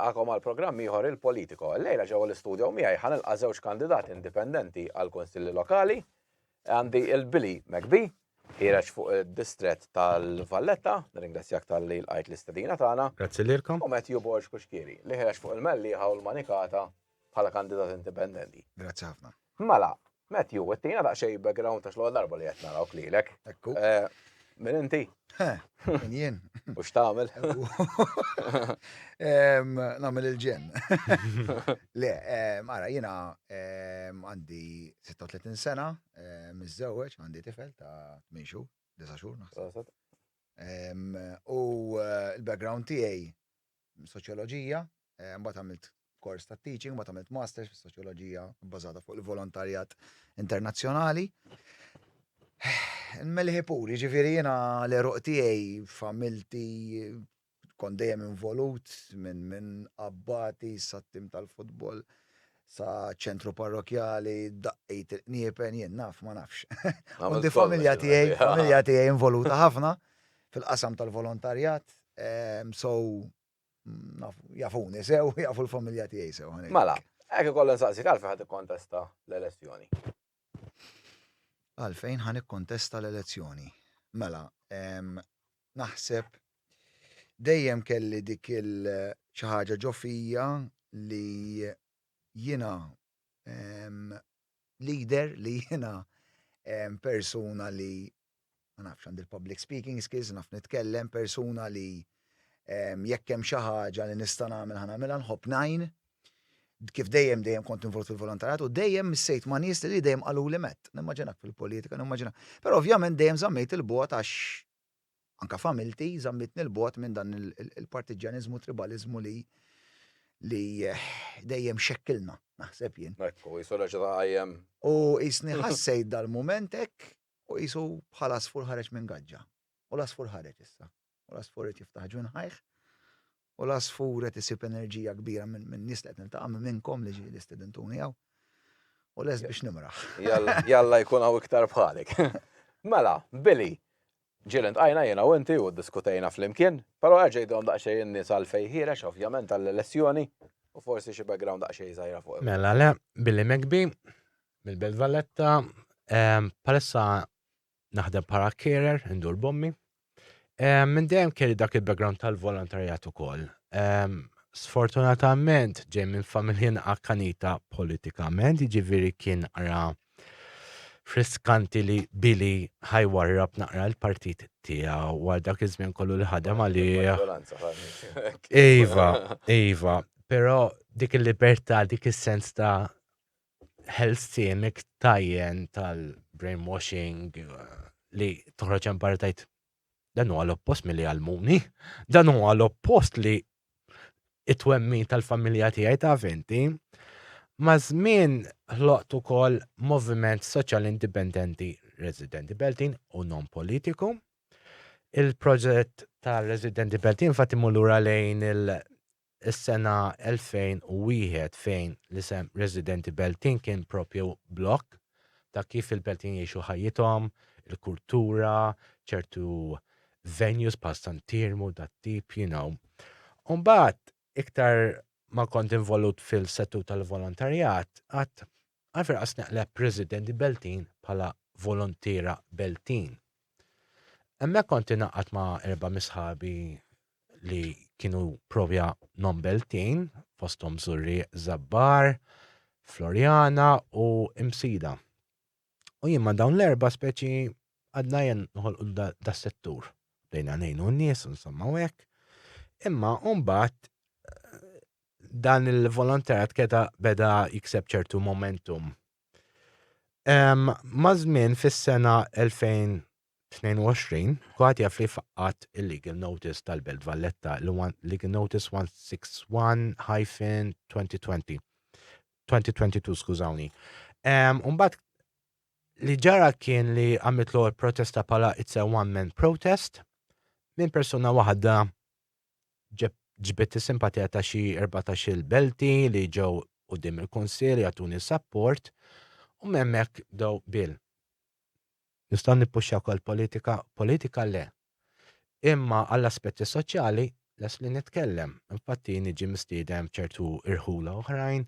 nilqakom għal programm ieħor il-Politiko. Lejla ġewwa l-istudio miegħi ħanilqa' żewġ kandidati indipendenti għal konsilli lokali. Għandi il-Billy McBee, ħireġ fuq id-distrett tal-Valletta, nirringrazzjak tal-li lqajt l-istedina tagħna. Grazzi lilkom. U Matthew Borx Kuxkieri, li ħireġ fuq il-Melliħa u l-Manikata bħala kandidat indipendenti. Grazzi ħafna. Mela, Matthew, ittina daqsxejn background ta' xogħol darba li qed narawk lilek. Ekku. Min inti? Min jien. U x'tagħmel? Nagħmel il-ġen. Le, mara jiena għandi 36 sena, miżżewweġ, għandi tifel ta' 8 xhur, 9 xhur naħseb. U l-background tiegħi soċjoloġija, mbagħad għamilt kors ta' teaching, mbagħad għamilt masters fis-soċjoloġija bbażata fuq il-volontarjat internazzjonali. Nmelliħi puri, ġifieri jiena l-eruq tiegħi familti kont dejjem involut minn abbati sa-tim tal-futbol sa ċentru parrokjali daqqejt il-qniepen jien naf ma nafx. Għandi familja tiegħi involuta ħafna fil-qasam tal-volontarjat, so jafuni sew, jafu l-familja tiegħi sew. Mela, hekk ikoll insaqsik għalfejn ħadd ikkontesta l-elezzjoni. Għalfejn ħan ikkontesta l-elezzjoni. Mela, naħseb dejjem kelli dik xi ħaġa ġofija li jiena leader, li jiena persuna li ma nafx għandi il-public speaking skills, naf nitkellem, persuna li jekk hemm xi ħaġa li nista' nagħmel ħanagħmilha nħobb ngħin. Kif dejjem kont involut fil-volontarjat u dejjem missejt ma' nies li dejjem qalu li mett. Nimmaġinak fil-politika, nimmaġinak. Però ovvjament dejjem żammejt il-bogħod għax anke familti żammitni l-bogħod minn dan il-partiġjaniżmu, tribaliżmu li dejjem xekkilna, naħseb jien. Ekku, jisu reġa' qajjem. U qisni ħassejt dal-mument hekk u qisu bħala asfur ħareġ minn gaġġa. U l-asfur ħareġ issa. U l-asfur qed jiftaħ ġun ħajħ. U l-asfur qed isib enerġija kbira minn nies li qed niltaqa' minnkom li ġieli istedentuni hawn. U les biex nimraħ. Jalla jkun hawn iktar bħalek. Mela, Billy, ġilent għajna jiena u inti u ddiskutejna flimkien, però ġejdhom daqsxejn in-nies għalfejn ħirex ovvjament għall-elezzjoni u forsi xi background daqsxejn żgħira fuq. Mela le, Billy McBee, mill-Belt Valletta, palissa naħdem para carer, indur bommi. Minn dejjem kelli dak il-background tal-volontarjat ukoll. Sfortunatament ġej minn familja akkanita politikament, jiġifieri kien ara friskanti li Billy ħajwarrab naqra l-partit tiegħu wara dak iż-żmien kollu li ħadem għalih. Iva, però dik il-libertà, dik is-sens ta' ħelsiemek tajjen tal-brainwashing li toħroġ hemm barra tajt dan huwa l-oppost milli għalmuni, dan huwa l-oppost li it-twemmin tal-familja tiegħi ta' inti. Ma' żmien ħloqt ukoll moviment soċjali indipendenti Residenti Beltin u non politiku. Il-proġett tal-Residenti Beltin infatti imur lura lejn is-sena 2001 fejn l-isem Residenti Beltin kien propju blok ta' kif il-Beltin jgħixu ħajjithom, il-kultura, ċertu venues pa' Santirmu, dat tip, you know. Mbagħad iktar ma kont involut fil-settur tal-volontarjat, għalfejn naqleb Residenti Beltin bħala volontira Beltin. Hemmhekk kont ingħaqad ma' 4 misħabi li kienu propja non-Beltin, fosthom Zurri Zabbar, Florjana u Imsida. U jien ma' dawn l-4 speċi għadna jen noħolqu da settur. Bdejna ngħinu n-nies insomma u hekk. Imma mbagħad dan il-volontarjat beda jikseb ċertu momentum. Ma' żmien fis-sena 2022 kwaħt jaf li faqqat il-legal notice tal-Belt Valletta, legal notice 161-2022, skużawni. Mbagħad li ġara kien li għamiltlu l-protesta pala it's a one-man protest minn persuna waħda ġbet is-simpatija ta' xi 14 belti li ġew quddiem il-kunsill jagħtuni support u m'hemmhekk dew bil. Nistgħu nippuxxjaw ukoll politika le. Imma għall-aspetti soċjali les li nitkellem. Infatti niġi mistiedem ċertu irħula oħrajn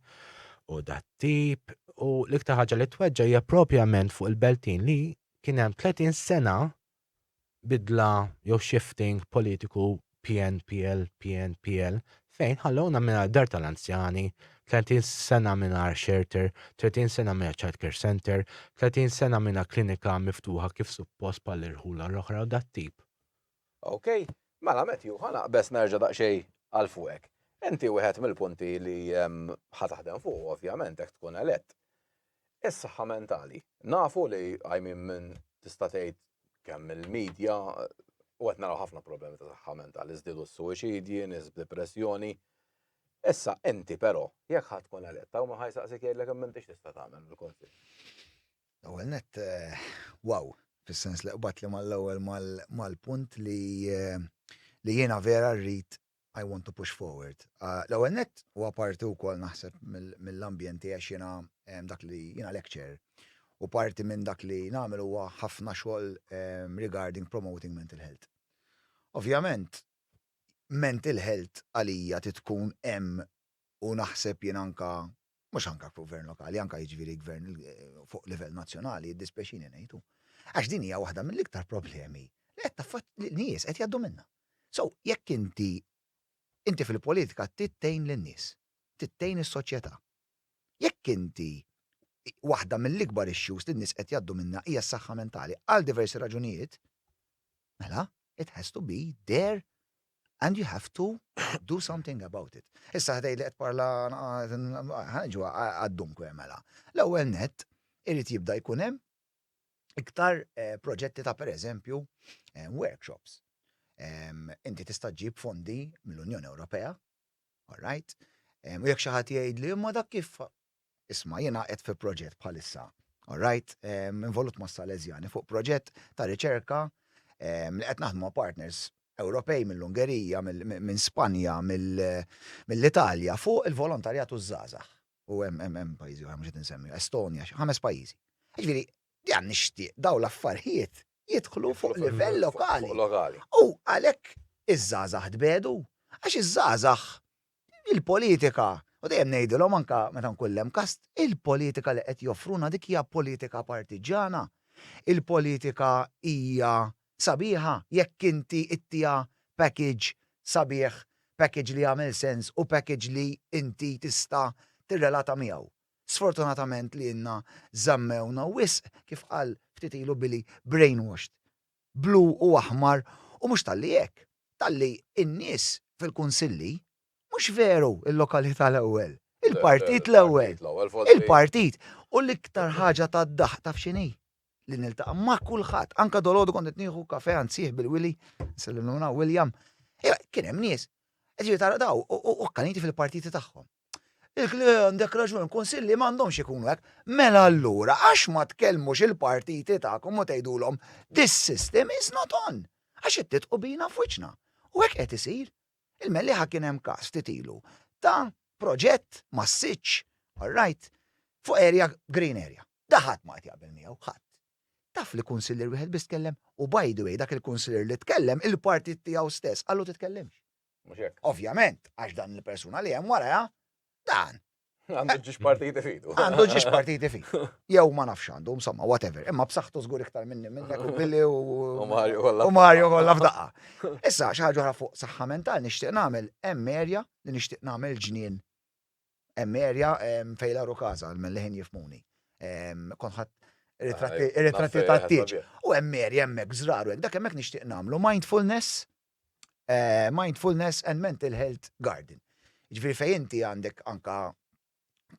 u dat tip u l-iktar ħaġa li tweġġa hija propjament fuq il-beltin li kien hemm 30 sena bidla jew shifting politiku PNPL, PNPL, fejn ħallowna minna dar tal-anzjani, 30 sena minna shelter, 30 sena minna childcare center, 30 sena minna klinika miftuħa kif suppost pal-irħula l-oħra u dat tip. Ok, mela Matthew, ħana bes nerġa' daqsxejn għal fuqek. Inti wieħed mill-punti li ħataħdem fuq, ovvjament, hekk tkun elett. Is-saħħa mentali. Nafu li minn tista' tgħid kemm il-medja u qed naraw ħafna problemi ta' saħħa mentali, żdiedu s-suwiċidji, nies b'depressjoni. Issa inti però jekk ħadd tkun eletta u ma ħajsaqsik jgħidlek kemm intix tista' tagħmel il-kunsill. L-ewwel nett wow, fis-sens li qbad li mal-ewwel mal-punt li jiena vera rrid I want to push forward. L-ewwel nett huwa parti wkoll naħseb mill-ambjent għax jiena dak li jiena lecturer. U parti minn dak li nagħmel huwa ħafna xogħol regarding promoting mental health. Ovvjament, mental health għalija titkun hemm u naħseb jien anka mhux anka fuq gvern lokali, anka jiġifieri gvern fuq livell nazzjonali, jiddispjaċini ngħidu. Għax din hija waħda mill-iktar problemi li qed taffat nies qed jgħaddu minnha. So, jekk inti fil-politika tittejn lin-nies, tittejn is-soċjetà. Jekk inti waħda mill-ikbar issues li n-nies qed jgħaddu minnha hija s-saħħa mentali għal diversi raġunijiet, mela, it has to be there and you have to do something about it. Issa ħdej li qed parla ħanġu għad-dunku mela. L-ewwel nett irid jibda jkun hemm iktar proġetti ta' pereżempju workshops. Inti tista' ġib fondi mill-Unjoni Ewropea, all right? U jekk xi ħadd jgħidli imma dak kif isma' jiena qed fi proġett bħalissa, all right? Involut ma' Salesiani fuq proġett ta' riċerka li qed naħdmu ma' partners Ewropej mill-Ungerija, minn Spanja, mill-Italja fuq il-volontarjat u żgħażagħ. U hemm pajjiżi oħra mhux qed insemmi, Estonja, 5 pajjiżi. Jiġifieri dan nixtieq daw l-affarijiet jidħlu fuq livell lokali. U għalhekk iż-żgħażagħ tbedu għax iż-żgħażagħ il-politika u dejjem ngħidilhom anke meta nkun hemm kast, il-politika li qed joffruna dik hija politika partiġana. Il-politika hija sabiħa jekk inti ittija package sabiħ, package li jagħmel sens u package li inti tista' tirrelata miegħu. Sfortunatament li inna żammewna wisq kif qal ftit ilu Billy brainwashed. Blu u aħmar u mhux talli hekk. Talli n-nies fil-kunsilli mhux veru il-lokalità l-ewwel. Il-partit l-ewwel. Il-partit. U l-iktar ħaġa tad-daħ taf x'inhi? Li niltaqa' ma' kulħadd. Anka dolodu kont qed nieħu kafè ansih bil-Willy, nsellimuna William. Kien hemm nies. Qed tara daw u kaniti fil-partiti tagħhom. Għandek raġun, konsilli m'għandhomx ikunu hekk. Mela allura għax ma tkellmux il-partiti tagħkom u tgħidulhom this system is not on. Għax qed titqu bina f'wiċċna. U hekk qed isir. Il-Melliħa kien hemm każ titilu ta' proġett massiċ, all right, fuq area green area. Daħat ma qed jaqbel miegħu ħadd. Taf li kunsillier wieħed biss tkellem u by the way dak il-kunsillier li tkellem il-partit tiegħu stess qallu titkellimx. Mhux hekk. Ovvjament, għax dan il-persuna li hemm wara dan. Għandu ġiex partiti fidu. Għandu ġiex partiti fidu. Jew ma nafx għandu, insomma, whatever. Imma b'saħħtu żgur iktar minnek u Billy U Mario kollha. u Mario kollha f'daqqa. Issa xi ħaġa oħra fuq saħħa mentali nixtieq nagħmel hemm area li nixtieq nagħmel ġnien. Hemm area fejn Laru Kaza mill-ħin jifmuni. Kont ħadd ir-ritratti tat-tieġ. U hemm area hemmhekk żraru hekk dak hemmhekk nixtieq nagħmlu mindfulness and mental health garden. Ġifieri fejn inti għandek anka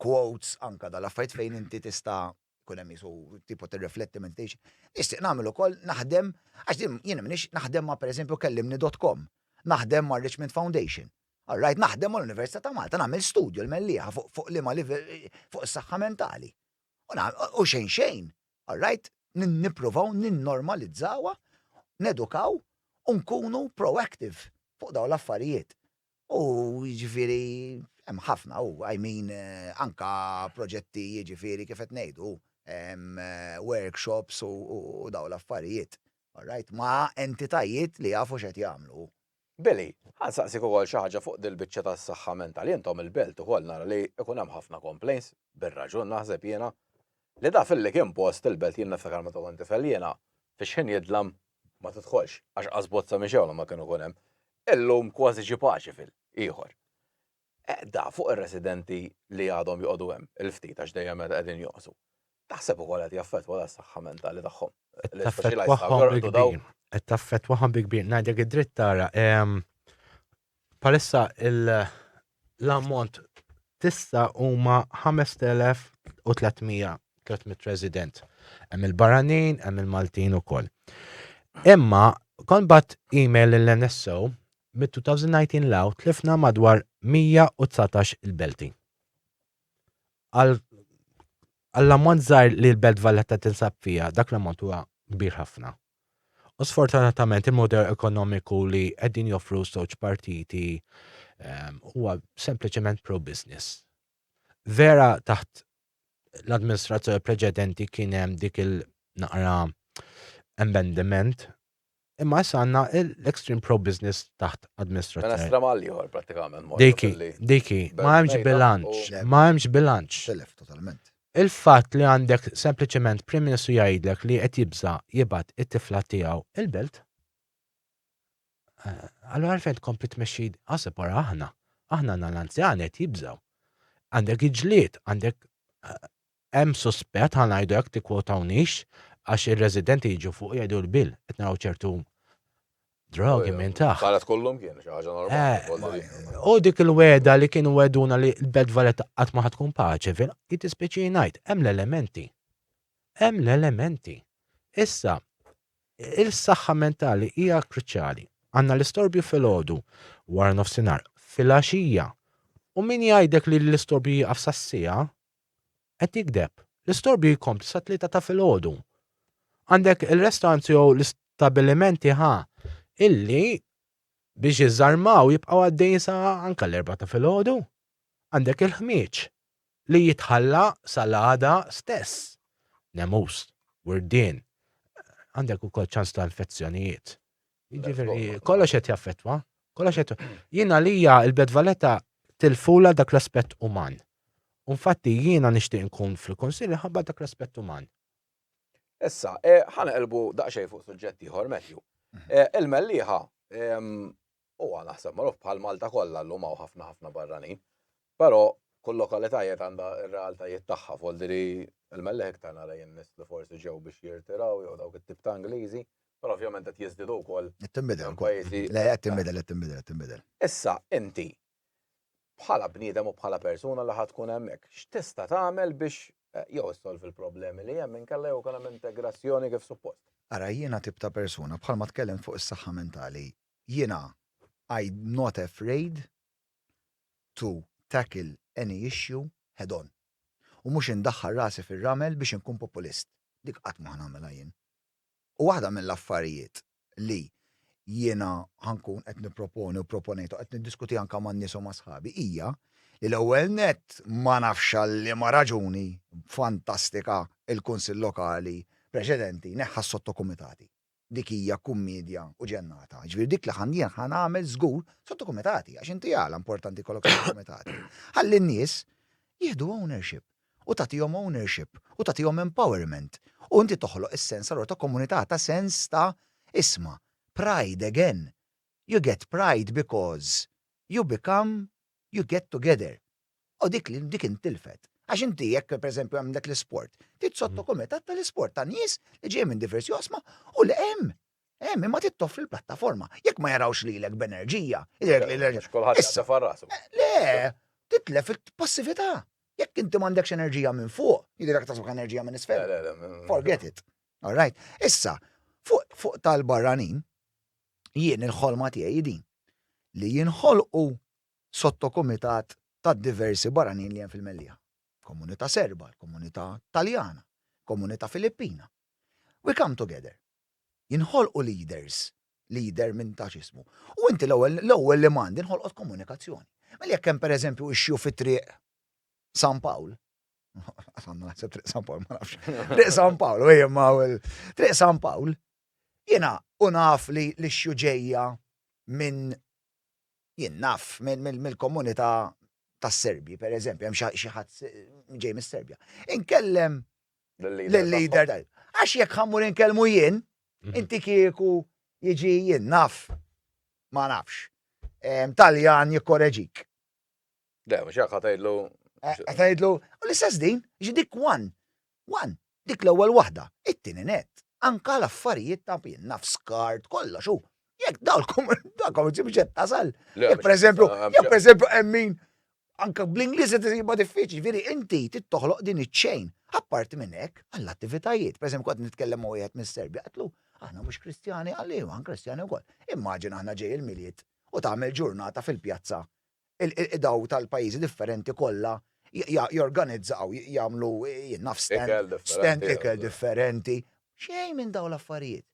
quotes anka dal-affarijiet fejn inti tista' jkun hemm jisu tipo tirrifletti meditation. Nixtieq nagħmel ukoll naħdem għax jiena m'iniex naħdem ma' pereżempju kellimni.com, naħdem ma' Richmond Foundation. All right, naħdem mal Università ta' Malta nagħmel studju l-mellieħa fuq liema livell fuq is-saħħa mentali. U xejn, all right, nippruvaw ninnormalizzawha, nedukaw u nkunu proactive fuq dawn l-affarijiet. U jiġifieri hemm ħafna anka proġetti jiġifieri kif qed ngħidu workshops u dawn l-affarijiet. All right, ma' entitajiet li jafu x'qed jagħmlu. Billy, ħansaqsik ukoll xi ħaġa fuq dil-biċċa tas-saħħa mentali. Intom il-belt ukoll nara li ikun hemm ħafna complaints, bir-raġun naħseb jiena, li da fil-li kien post il-belt jien niftakar meta kont tifel jiena fix ħin jidlam ma tidħolx għax qasbozza mixewla ma kienu kun hemm. Illum kważi ġi paċi fil-ieħor. Da fuq ir-residenti li għadhom joqogħdu hemm il-ftit għax dejjem qegħdin joqsu. Taħseb ukoll qed jaffettwa s-saħħa mentali tagħhom. Taffet waħam bi kbir. Ngħidlek id-dritt tara. Palissa l-ammont tista' huma 5,300 resident. Hemm il-Barranin, hemm il-Maltin ukoll. Imma kon bat email l-NSO mid-2019 law tlifna madwar 119 il-belti. Għall-ammont żgħar li l-Belt Valletta tinsab fija, dak l-ammont huwa kbir ħafna. U sfortunatament il-modell ekonomiku li qegħdin joffru żewġ partiti huwa sempliċement pro-business. Vera taħt l-amministrazzjoni preċedenti kien hemm dik il-naqra amendment, imma issa għandna l-extreme pro-business taħt amministrazzjoni. Estrema ieħor prattikament. Diki, ma hemmx bilanċ. Telef totalment. Il-fatt li għandek sempliċement Prim Ministru jgħidlek li qed jibgħat it-tifla tiegħu il-belt. Allura fejn tkompli tmexxi ħaseb wara aħna l-anzjani qed jibżgħu. Għandek iġlied, għandek hemm suspett ħanajdu hekk tikkwotawniex għax ir-residenti jiġu fuq jgħidu l-bil qed naraw ċertu drogi minn taħt. Saret kollhom kien xi ħaġa normali. U dik il-weda li kienu weduna li l-Belt Valletta qatt ma tkun paċi fil jitispeċi ngħid hemm l-elementi. Issa il-saħħa mentali hija kruċjali. Għandna l-istorbju fil-ħodu wara nofsinhar fil-għaxija. U min jgħidek li l-istorbju jaqaf sassija qed jikdeb. L-istorbju jkompli sa 3 ta' fil-ħodu. Għandek il-restoranti jew l-istabbilimenti illi biex jiżarmaw jibqgħu għaddejjin sa anke l-4 ta' filgħodu. Għandek il-ħmieġ li jitħalla sal-għada stess. Nemus, wurdien. Għandek ukoll ċans ta' infezzjonijiet. Jiġifieri kollox qed jaffettwa, jiena lija l-Belt Valletta tilfula dak l-aspett uman. Infatti jiena nixtieq nkun fil-Kunsilli ħabba dak l-aspett uman. Issa, ħanqelbu daqsxejn fuq suġġett ieħor Matthew. Il-mellieħa huwa naħseb magħruf bħal Malta kollha llum hawn ħafna barranin, però kull lokalitajiet għandha r-realtajiet tagħha foldri il-mellieħ iktar nara nies li forsi ġew biex jirtiraw jew dawk it-tip ta' Ingliżi, però ovvjament qed jiżdiedu wkoll. Qed tinbidel. Issa inti bħala bniedem u bħala persuna li ħad tkun hemmhekk, x'tista' tagħmel biex jew issolvi l-problemi li hemm inkella jew kien hemm integrazzjoni kif suppost? Ara jiena tip ta' persuna bħalma tkellem fuq is-saħħa mentali, jiena I'm not afraid to tackle any issue head on. U mhux indaħħal rasi fir-ramel biex inkun populist. Dik qatt ma ħanagħmilha jien. U waħda mill-affarijiet li jiena ħankun qed nipproponi u proponejtu qed niddiskuti anke man nies u ma' sħabi hija li l-ewwel nett ma nafx li ma raġuni fantastika il-Kunsill Lokali preċedenti neħħa sottokumitati. Dik hija kummedja u ġennata. Ġifieri dik li ħandien ħanagħmel żgur sottokumitati għax inti għala importanti kollok sottokumitati. Ħalli n-nies jieħdu ownership u tagħtihom ownership u tagħtihom empowerment. U inti toħloq is-sens allura ta' komunità ta' sens ta' isma' pride again. You get pride because you get together. U dik intilfet. Għax inti jekk pereżempju hemm dak l-isport, tit sottokumitat tal-isport ta' nies li ġej minn diversi osma u li hemm imma tittoffri l-plattaforma. Jekk ma jarawx lilek b'enerġija. Kulħadd jaqsef ar-rasu. Le, titlef il-passività. Jekk inti m'għandekx enerġija minn fuq, jidhirek tasbuk enerġija minn isfel. Forget it. All right. Issa, fuq tal-barranin, jien il-ħolma tiegħi din li jinħolqu sottokumitat ta' diversi barranin li hemm fil-Mellieħa. Komunità Serba, komunità Taljana, komunità Filippina. We come together. Jinħolqu leader minn ta' xismu. U inti l-ewwel li mandi nħolqot komunikazzjoni. Mela jekk hemm pereżempju ixxu fit-triq San Pawl. Għasanna naħseb triq San Pawl, ma nafx. Triq San Pawl, triq San Pawl. Jiena u naf li l-ixxu ġejja minn jien naf mill-komunità tas-Serbi, per eżempju, hemm xi ħadd ġej mis-Serbja. Inkellem lill-leader tal. Għax jekk ħammur inkellmu jien, inti kieku jiġi jien naf, ma nafx. Taljan jikkoreġik. Le, mux jaqqa tajdlu. Għatajdlu, u l-istess din, dik one, dik l-ewwel waħda, it-tieni net. Anka l-affarijiet ta' jien naf skart, kollox u. Jekk dawlkom biex tasal. Jekk per eżempju min anka bl-Ingliż qed isiba diffiċli, veri inti tittoħloq din iċ-ċejn. Apparti minn hekk għall-attivitajiet. Per eżempju kont nitkellem ma' wieħed mis-Serbja qatlu, aħna mhux Kristjani għalli aħna Kristjani wkoll. Immaġina aħna ġej il-miliet u tagħmel ġurnata fil-pjazza. Daw tal-pajjiżi differenti kollha jorganizzaw jagħmlu naf stand ikel differenti. Xejn minn daw l-affarijiet.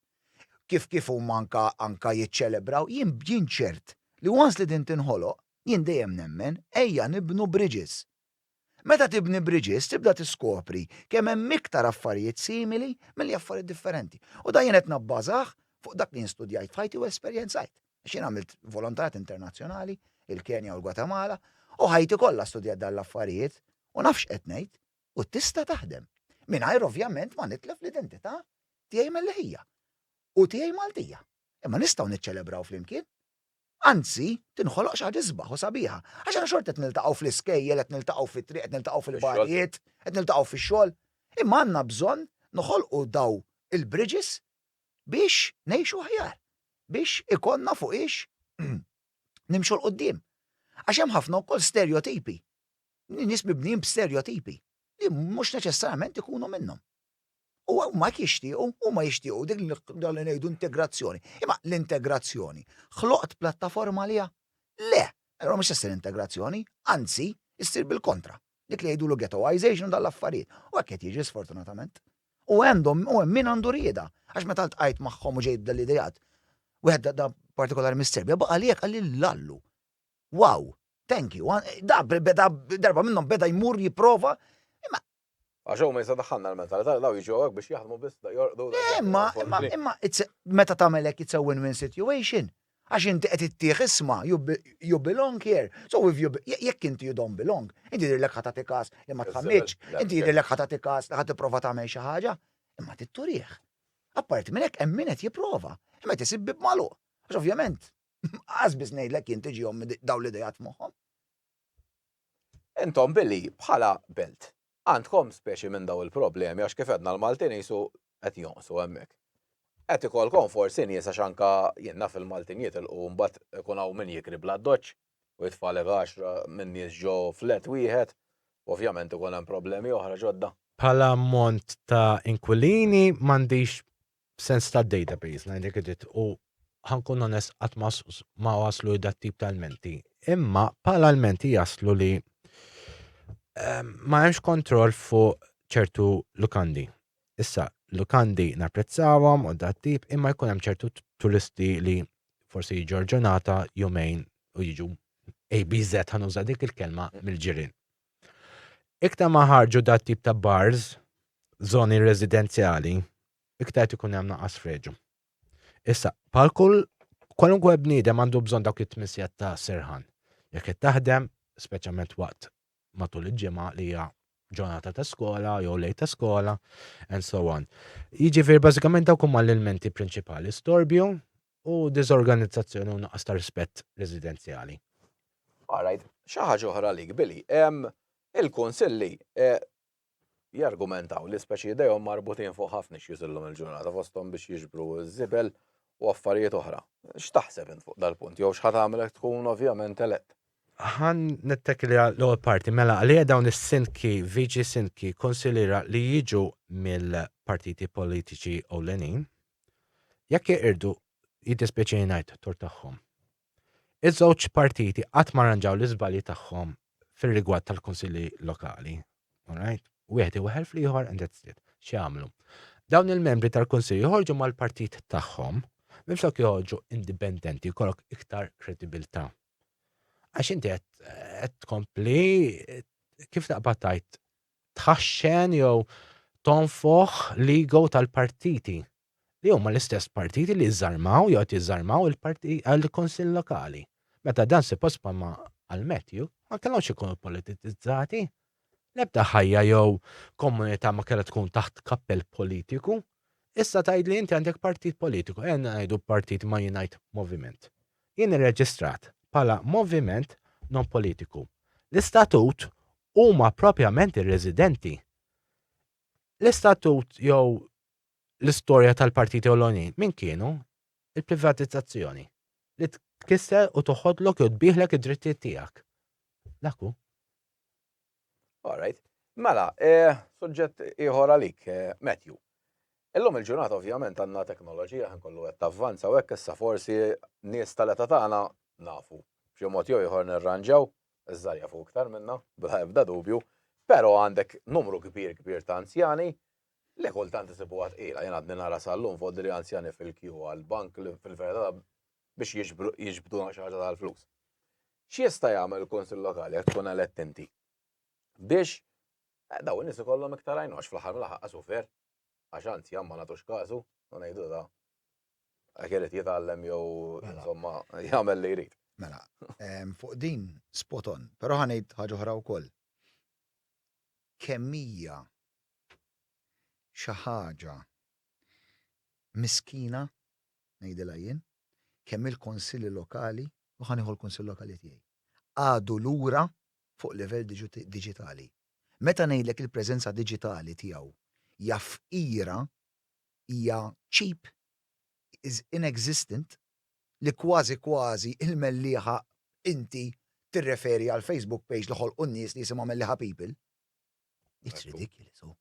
Kif huma anka jiċċelebraw, jien ċert li once li din tinħoloq, jien dejjem nemmen ejja nibnu bridges. Meta tibni bridges tibda tiskopri kemm hemm iktar affarijiet simili milli affarijiet differenti. U da jien qed nabbażah fuq dak li nstudjajt f'ħajti u esperjenzajt. X'jien għamilt volontarat internazzjonali, il-Kenja u l-Gwatemala, u ħajti kollha studjat dan l-affarijiet u nafx qed ngħid u tista' taħdem. Mingħajr ovvjament ma nitlef l-identità tiegħi mill-ħija u tiegħi Maltija. Imma nistgħu niċċelebraw flimkien. Anzi, tinħoloq xi ħaġa isbaħ u sabiħa. Għax aħna xort qed niltaqgħu fl-iskejjel, qed niltaqgħu fit-triq, qed niltaqgħu fil-barijiet, qed niltaqgħu fix-xogħol. Imma għandna bżonn noħolqu daw il-bridges biex ngħixu aħjar, biex ikonna fuqix nimxu l-qoddim. Għax hemm ħafna wkoll stereotipi. Nies mibnijin b'stereotipi li mhux neċessarjament ikunu minnhom. U ma jixtiequ dik li ngħidu integrazzjoni. Imma l-integrazzjoni ħloqt plattaforma liha? Le, allura mhux issir integrazzjoni, anzi issir bil-kontra. Dik li jgħidulu ghettoization dal-affarijiet. U hekk qed jiġi sfortunatament. U hemm min għandu rieda, għax meta ltqajt magħhom u ġejt dal-idejat. Wieħed da partikolari mis-Serbja baqa' li hekk għalli lallu. Wow, thank you. Darba minnhom beda jmur jipprova. Għaxu ma jista' daħħalna l-mentalità daw jiġu hekk biex jaħdmu biss jorqdu. Imma meta tagħmel hekk it's a win-win situation. Għax inti qed ittieħ isma' you belong here. So jekk inti you don't belong, inti dirlek ħatati każ li ma tħammitx, inti dirlek ħatati każ li ħadd tipprova tagħmel xi ħaġa, imma titturih. Apparti minn hekk hemm min qed jipprova, imma tisib b'maluq. Għax ovvjament biss ngħidlek inti ġihom dawn l-idejat moħħhom. Intom billi bħala belt għandkom speċi minn daw il-problemi għax kif għedna l-Maltin jisu qed jonsu hemmhekk. Qed ikolkom forsi nies għax anke jien naf il-Maltin jitilqu mbagħad ikun hawn min jikri bla doċċ u jitfalek 10 minn nies ġew flet wieħed, ovvjament ikun hemm problemi oħra ġodda. Bħala ammont ta' inkwilini m'għandix sens ta' database ngħidlek id u ħankun onest qatt ma waslu dat tip ta' elementi. Imma bħala elementi jaslu li ma hemmx kontroll fuq ċertu lukandi. Issa, lukandi napprezzawhom u dat tip imma jkun hemm ċertu turisti li forsi jiġu ġurnata jumejn u jiġu ABZ ħanuża dik il-kelma mill-ġirien. Iktar ma ħarġu dat tip ta' bars, żoni residenzjali, iktar ikun hemm naqas freġu. Issa, bħal kwalunkwe bniedem għandu bżonn dawk it-tmissijat ta' serħan. Jekk qed taħdem, speċjalment waqt matul il-ġimgħa li hija ġurnata ta' skola, jew lejl ta' skola, and so on. Jiġifieri bażikament dawk huma l-elementi prinċipali, storbju u diżorganizzazzjoni u naqas ta' rispett residenzjali. Alright, xi ħaġa oħra lik Billy, il-kunsilli jargumentaw li speċi idejhom marbutin fuq ħafna x'jużillhom il-ġurnata fosthom biex jiġbru ż-żibel u affarijiet oħra. X'taħseb int fuq dal-punt jew x'ħad tagħmel tkun ovvjament elett? Ħan nittekli l-ewwel parti mela għalija dawn is-sinki, viċi sinki, konsilira li jiġu mill-partiti politiċi ewlenin, jekk jirqirdu jiddispjaċini ngħid tur tagħhom. Iż-żewġ partiti qatt ma rranġaw l-iżbalji tagħhom fir-rigward tal-kunsilli lokali. Alright? Wieħed iweħel fl-ieħor and that's it. X'jagħmlu? Dawn il-membri tal-kunsilli joħorġu mal-partit tagħhom minflok joħorġu indipendenti jkollok iktar kredibilità. Għax inti qed tkompli kif taqbad tajt tħaxxen jew tonfoħ l-ego tal-partiti li huma l-istess partiti li jżarmaw jew qed jiżarmaw il-kunsill lokali. Meta dan suppost ma għal-Matthew, ma kellhomx ikunu politizzati. L-ebda ħajja jew komunità ma kellha tkun taħt kappell politiku. Issa tgħidli inti għandek partit politiku, ngħidu partit ma Unite Moviment. Jien irreġistrat bħala moviment non politiku. L-istatut huma propjament ir-residenti. L-istatut jew l-istorja tal-partiti ewlenin min kienu il-privatizzazzjoni li tkisser u toħodlok u tbieħlek id-drittijiet tiegħek. Daku. All right. Mela, suġġett ieħor għalik, Matthew. Illum il-ġurnata ovvjament għandna teknoloġija ħankollu qed tavvanza u hekk issa forsi nies tal-età tagħna nafu. B'xi mod jew ieħor nirranġaw, iż-żar jafu iktar minna, bla ebda dubju, però għandek numru kbir ta' anzjani li kultant isibu qiegħla jien għadni nara sal-lum fuq li anzjani fil-kju għall-bank fil-verità biex jiġbduna xi ħaġa tal-flus. X'jista' jagħmel il-Kunsill Lokali jekk tkun elett inti? Biex daw in-nies ikollhom iktar għajnu għax fl-aħħar mill-aħħar qasu fer, għax anzjan ma nagħtux kasu, u ngħidu da. Hekk irid jitgħallem jew insomma jagħmel li jrid. Mela, fuq din spot on, però ħanejt ħaġa oħra wkoll. Kemm hija xi ħaġa miskina ngħidilha jien, kemm il-konsilli lokali u ħanieħu l-konsill lokali tiegħi. Għadu lura fuq livell diġitali. Meta ngħidlek il-preżenza diġitali tiegħu jafqira hija cheap, is inexistent, li kważi il-mellieħa inti tirreferi għal Facebook page li ħolqu n-nies li jisimha Mellieħa People. It's ridiculous, oh.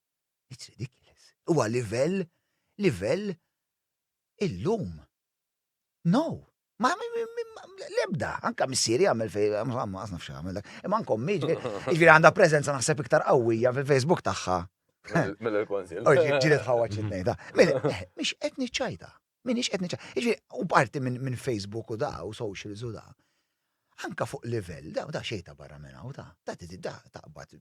It's ridiculous. Huwa livell illum. No. Ma l-ebda, anka missieri għamil ma għasnaf xaħamil dak. Imma nkom ġviri għanda prezenza naħseb iktar qawwija fil-Facebook tagħha. Mill-Konsil. Ġiret ħawaċ id-nejda. Mix etni ċajta. Minix etni ċajta. Ġviri, u parti minn Facebook u da, u socials u da. Anka fuq livell, da xejta barra minna u da. Da taqbad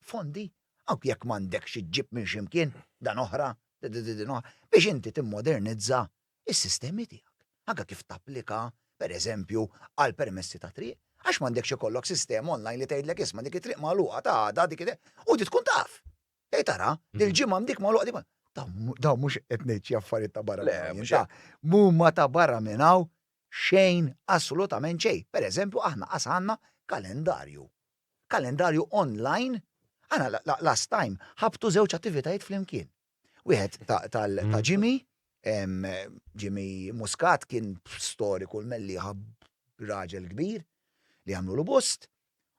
fondi. Ank jekk mandek xieġib minn ximkien, dan oħra, biex inti timmodernizza is-sistemi tiegħek. Anka kif tapplika, per eżempju, għal permessi ta' triq, għax m'għandekx ikollok sistema online li tgħidlek isma' dik it-triq magħluqa ta' għada dik u di tkun taf. Ej tara, dil-ġimgħa dik magħluqa dik. Da mhux qed ngħid xi affarijiet ta' barra minn mumma ta' barra minn hawn xejn assolutament xejn. Per eżempju, aħna qas għandna kalendarju. Kalendarju online, għana last time ħabtu żewġ attivitajiet flimkien. Wieħed ta' Jimmy Muscat kien storiku l-mellieħa raġel kbir li għamlu l-bost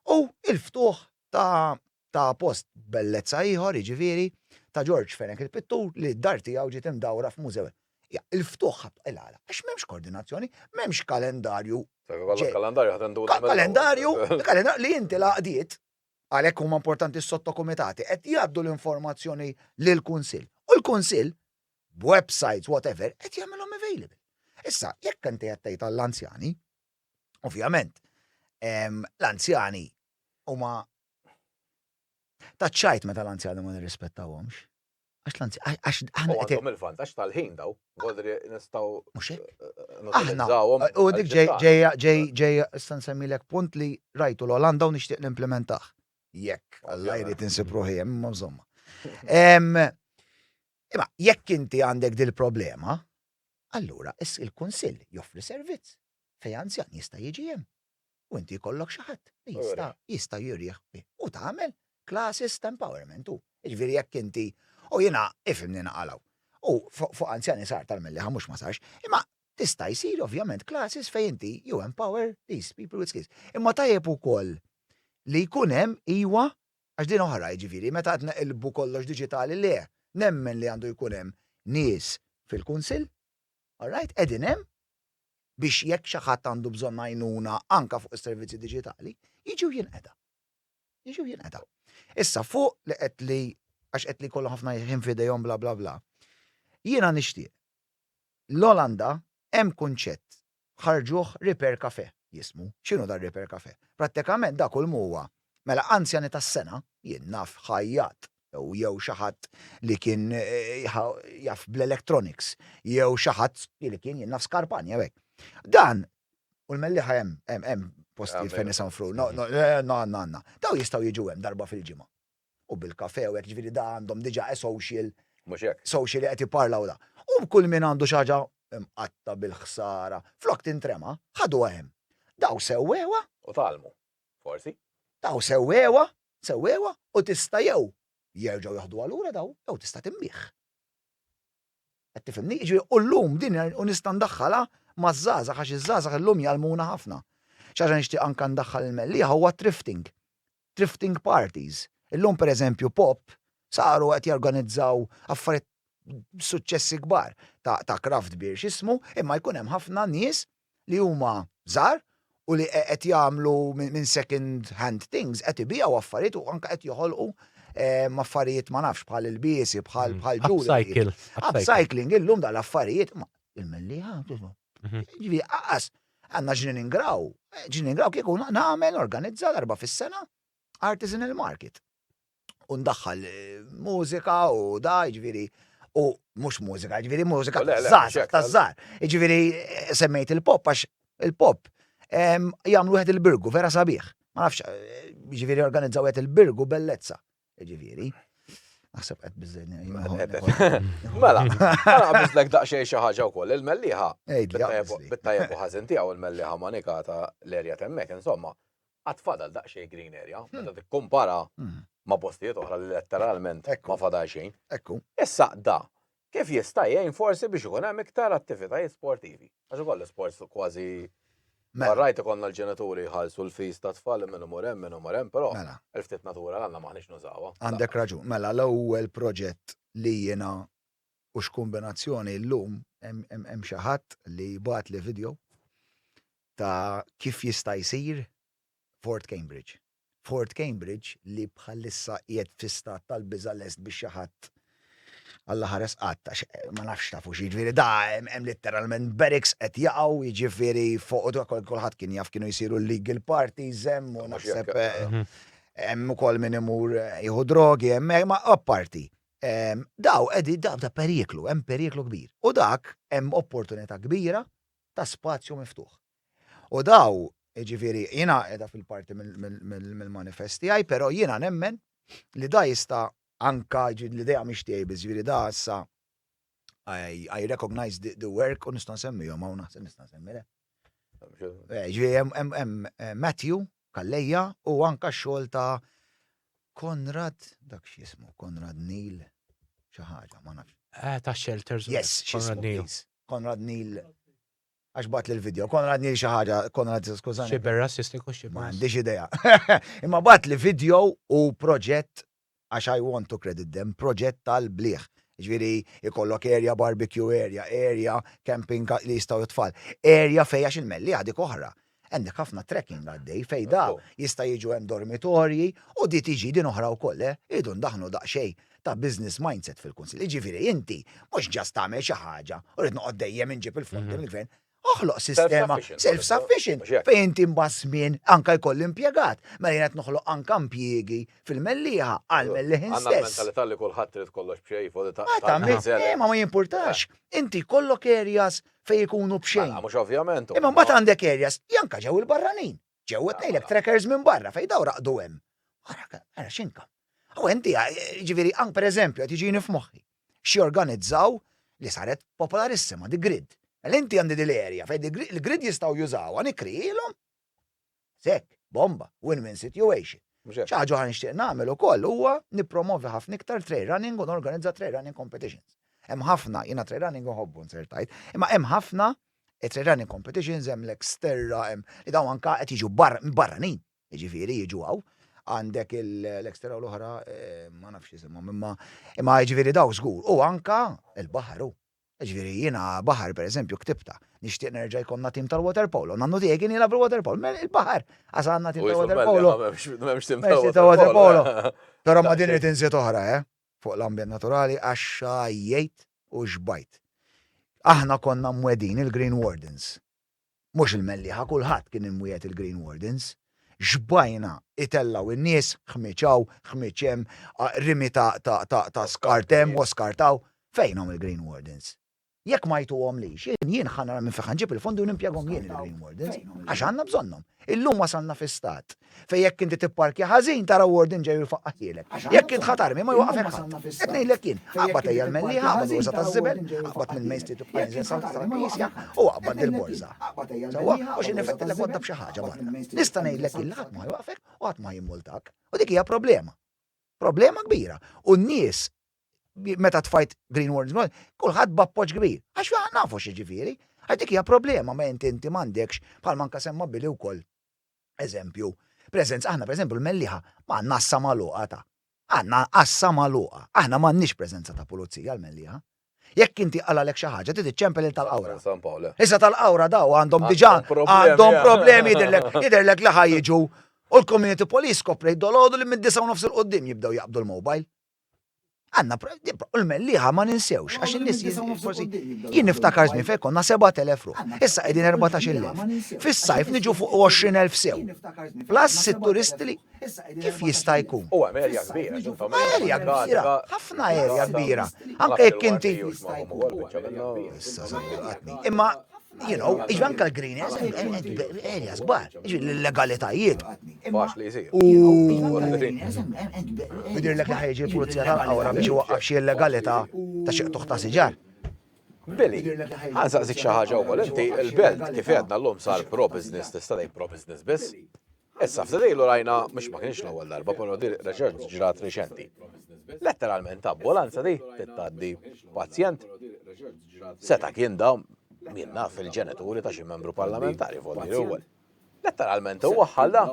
u il-ftuħ ta' post bellezza ieħor jiġifieri ta' George Ferenc il-pittur li d-dar tiegħu ġiet imdawra f'mużew. Il-ftuħ għax m'hemmx koordinazzjoni, m'hemmx kalendarju. Kalendarju li inti laqdiet għalhekk huma importanti s-sottokumitati qed jgħaddu l-informazzjoni lill-Kunsill. U l-Kunsill b'websites, whatever, qed jagħmilhom available. Issa, jekk inti qed tgħid għall-anzjani, ovvjament, l-anzjani huma taċċajt meta l-anzjani ma nirrispettawhomx. Għax għandhom il-vantaġġ tal-ħin daw, għodri nistgħu aħna u dik ġejja issa nsemmilek punt li rajtu l-Olanda u nixtieq nimplementah. Jekk, Alla jrid insib ruħi hemm insomma. Imma jekk inti għandek dil problema, allura il-Kunsill joffri servizz fejn anzjan jista' jiġi hemm. U inti jkollok xi ħadd li jista' jurjieħ bih. U tagħmel classes ta' empowerment u. Jiġifieri jekk inti u jiena ifhimni naqalaw. U fuq anzjani sar tal-mellieħa mhux ma sarx, imma tista' jsir ovvjament classes fejn inti you empower these people with skills. Imma tajjeb ukoll li jkun hemm iwa għax din oħra jiġifieri meta qed neqilbu kollox diġitali le. Nemmen li għandu jkun hemm nies fil-Kunsill, all right, qegħdin hemm biex jekk xi ħadd għandu bżonn għajnuna anke fuq is-servizzi diġitali, jiġu jinqeda'. Issa fuq li qed li kollu ħafna ħin f'idejhom bla bla bla. Jiena nixtieq. L-Olanda hemm kunċett ħarġuh Repair Cafe jismu. X'inhu dar Repair Cafe? Prattikament dak kull huwa mela anzjani tas-sena jien naf ħajjat jew xi ħadd li kien jaf bl-electronics, jew xi ħadd li kien jien naf skarpanja hekk. Dan U l-melliħa hemm postijiet fejn nisan fru. No, daw jistgħu jiġu hemm darba fil-ġimgħa. U bil-kafe u hekk ġifieri da għandhom diġà social Mhux hekk. social li qed jipparlaw da. U kull min għandu xi ħaġa imqatta bil-ħsara, flok tintrema, ħadu hemm. Daw sewwewa, U talmu. Forsi. daw sewwewa, u tista' jew jerġgħu jaħdu għalura daw, jew tista' timbieħ. Qed tifhimni? Jiġifieri u llum din u nista' ndaħħalha maż-żgħażagħ għax iż-żgħażagħ illum jgħalmuna ħafna. Xi ħaġa nixtieq anke ndaħħal il-mellieħa huwa thrifting parties. Illum pereżempju pop saru qed jorganizzaw affarijiet suċċessi kbar ta' craft beer x'ismu, imma jkun hemm ħafna nies li huma żgħar u li qed jagħmlu minn second hand things qed ibigħu affarijiet u anke qed joħolqu affarijiet ma nafx bħal il-biesi bħal jewelry. Upcycling illum dal-affarijiet ma il-mellieħa. Ġifieri aqas għandna ġiningraw kieku nagħmel organizza darba fis-sena artisanal market. U ndaħħal mużika u da ġifieri u mhux mużika, ġifieri mużika taż-żgħar. Ġifieri semmejt il-pop għax il-pop jagħmlu wieħed il-birgu vera sabiħ. Ma nafx ġifieri organizzaw wieħed il-birgu bellezza. Ġifieri. Naħseb qed biżejni. Mela, għabiżlek daqsxejn xi ħaġa wkoll. Il-mellieħa bit-tajjeb u ħażin tiegħu il-mellieħa Monika ta' l-erja temmek, insomma, qatt fadal daqsxejn green area, meta tikkumpara ma' postijiet oħra li letteralment ma fadal xejn. Ekku. Issa da, kif jista' jgħin forsi biex ikun hemm iktar attivitajiet sportivi? Għax ukoll l-sports kważi rajt ikollna l-ġenituri jħallsu l-fis ta' tfal minn imur hemm, però ftit natura għandna maħniex nużawha. Għandek raġun. Mela l-ewwel proġett li jiena u x'kombinazzjoni llum hemm xi ħadd li bagħat li video ta' kif jista' jsir Fort Cambridge. Fort Cambridge li bħalissa qiegħed fis-stat tal-biża' lest biex xi ħadd Alla ħares qatta, ma nafx tafu ġifieri da hemm letteralment barracks qed jaqgħu jiġifieri fuq kulħadd kien jaf kienu jsiru legal parties hemm u naħseb hemm ukoll min imur jieħu drogi hemm ma apparti. Daw da periklu, hemm periklu kbir. U dak hemm opportunità kbira ta' spazju miftuħ. U daw ġifieri jiena qiegħda fil-parti mill-manifesti tiegħi, però jiena nemmen li da jista' anka l-idea mhix tiegħi biżjuri da issa I recognize the work u nista' nsemmihom hawn naħseb nista' nsemmilek. Ġifieri hemm Matthew Kallejja u anka x-xogħol ta' Konrad dak x'jismu Konrad Neil xi ħaġa ma nafx. Ta' shelters. Yes, Konrad Neil. Għax bat l-video. Konrad Neil xi ħaġa, Konrad skużani. Xiberra sistiku xiberra. Ma għandix idea. Imma bat li video u proġett għax I want to credit them, proġett tal-bliħ. Ġviri, jikollok area barbecue area camping li jistaw jitfall, area fejja il-melli għadik oħra. Għandek ħafna trekking għaddej fej da jista' jiġu hemm dormitorji u di tiġi din oħra wkoll, idu ndaħnu daqsxejn ta' business mindset fil-kunsil. Ġifieri inti mhux ġast tagħmel xi ħaġa u rid noqgħod dejjem inġib il-fondi mill-gvern. Oħloq sistema self-sufficient fejn inti mbassmin anka jkoll impjegat. Mela jien qed noħloq anka impjiegi fil-mellieħa għal mellieħin stess. Għandna mentalità li kulħadd trid kollox b'xejn ma jimpurtax. Inti kollok areas fejn ikunu b'xejn. Mhux ovvjament. Imma mbagħad għandek areas janka ġew il-barranin. Ġew qed ngħidlek trekkers minn barra fejn daw raqdu hemm. Ara x'inka. U inti ġifieri anke pereżempju qed jiġini f'moħħi. Xi organizzaw li saret popolarissima di grid. L-inti għandi dil-area, fej il-grid jistaw jużaw, għan ikrilom. Sekk, bomba, win-win situation. ċaġu għan nixtieq nagħmel ukoll huwa nippromovi ħafna iktar trail running u norganizza trail running competitions. Hemm ħafna, jiena trail running uħobbu nsertajt, imma hemm ħafna trail running competitions hemm l-Exterra, hemm li dawn anka qed jiġu barranin, jiġifieri jiġu hawn. Għandek l-Exterra u l-oħra ma nafx isimhom, imma jiġifieri daw żgur u anka l-baħar. Ġifieri jiena baħar pereżempju ktibta, nixtieq nerġa' jkollna tim tal-water polo, nannu tiegħi kien jilgħab il-water polo, il-baħar għas għandna tim tal-water polo. M'hemmx tim tal-water polo. Però ma din irid inżied oħra, fuq l-ambjent naturali għax xajjejt u xbajt. Aħna konna mwedin il-Green Wardens. Mhux il-mellieħa kulħadd kien imwiegħed il-Green Wardens. Xbajna itellaw in-nies ħmiċaw, ħmiċem, rimi ta' skartem u skartaw fejnhom il-Green Wardens. Jekk ma jtuhom lix, jien ħanara minn feħan ġib il-fondi u nimpjagom jien il-Green Wardens, għax għandna bżonnhom. Illum wasalna fi stat. Fej jekk inti tipparkja ħażin tara warden ġej jfaqqaħilek. Jekk int ħatarmi ma jwaqfek ħadd. Qed ngħidlek jien, aqbad ejja l-melliħa, aqbad uża taż-żibel, aqbad mill-Main Street of Pines Santa tal-Knisja u aqbad il-borza. Sewwa u xi nifettilek wadda b'xi ħaġa barra. Nista' ngħidlek il ħadd ma jwaqfek u ħadd ma jimmultak. U dik hija problema. Problema kbira. U n-nies meta tfajt Green Wardens, kulħadd b'appoġġ kbir. Għax fi nafu x'jiġifieri. Għax dik hija problema ma inti m'għandekx bħal manka semma Billy wkoll. Eżempju, aħna pereżempju l-melliħa ma għandna assa magħluqa ta'. Għandna assa magħluqa. Aħna m'għandniex preżenza ta' pulizija l-melliħa. Jekk inti għalalek xi ħaġa trid iċċempel tal-qawra. San Paolo. Issa tal-qawra daw għandhom diġà għandhom problemi jidherlek li ħajjiġu u l-community police kopri dolodu li mid-9 nofs il-qoddim jibdew jaqbdu l-mobile. Għanna l-melliħa ma ninsewx, għax in-nies forsi jien niftakar żmien fejn konna 7,000 ruħ. Issa qegħdin 14,000. Fis-sajf niġu fuq 20,000 sew. Plus sit-turisti li kif jista' jkun? U hemm erja kbira. Erja kbira, ħafna erja kbira. Anke jekk inti. Imma anke l-green areas kbar, l-legalitajiet. Bax li jsir. Bidirlek li ħajġi l-pulizija tal-qawra biex iwaqqaf xi illegalità ta' xi qtuħ ta' siġar. Billy, ħansaqsik xi ħaġa wkoll. Inti l-belt kif għedna llum sar pro-business tista' tgħid pro-business biss. Issa f'dejlu rajna mhux ma kienx l-ewwel darba, però dir reċert ġrat riċenti. Letteralment ambulanza di titgħaddi pazjent. Seta kien dawn min naf il-ġenituri ta' xi membru parlamentari fuq ewwel. Letteralment huwa ħalla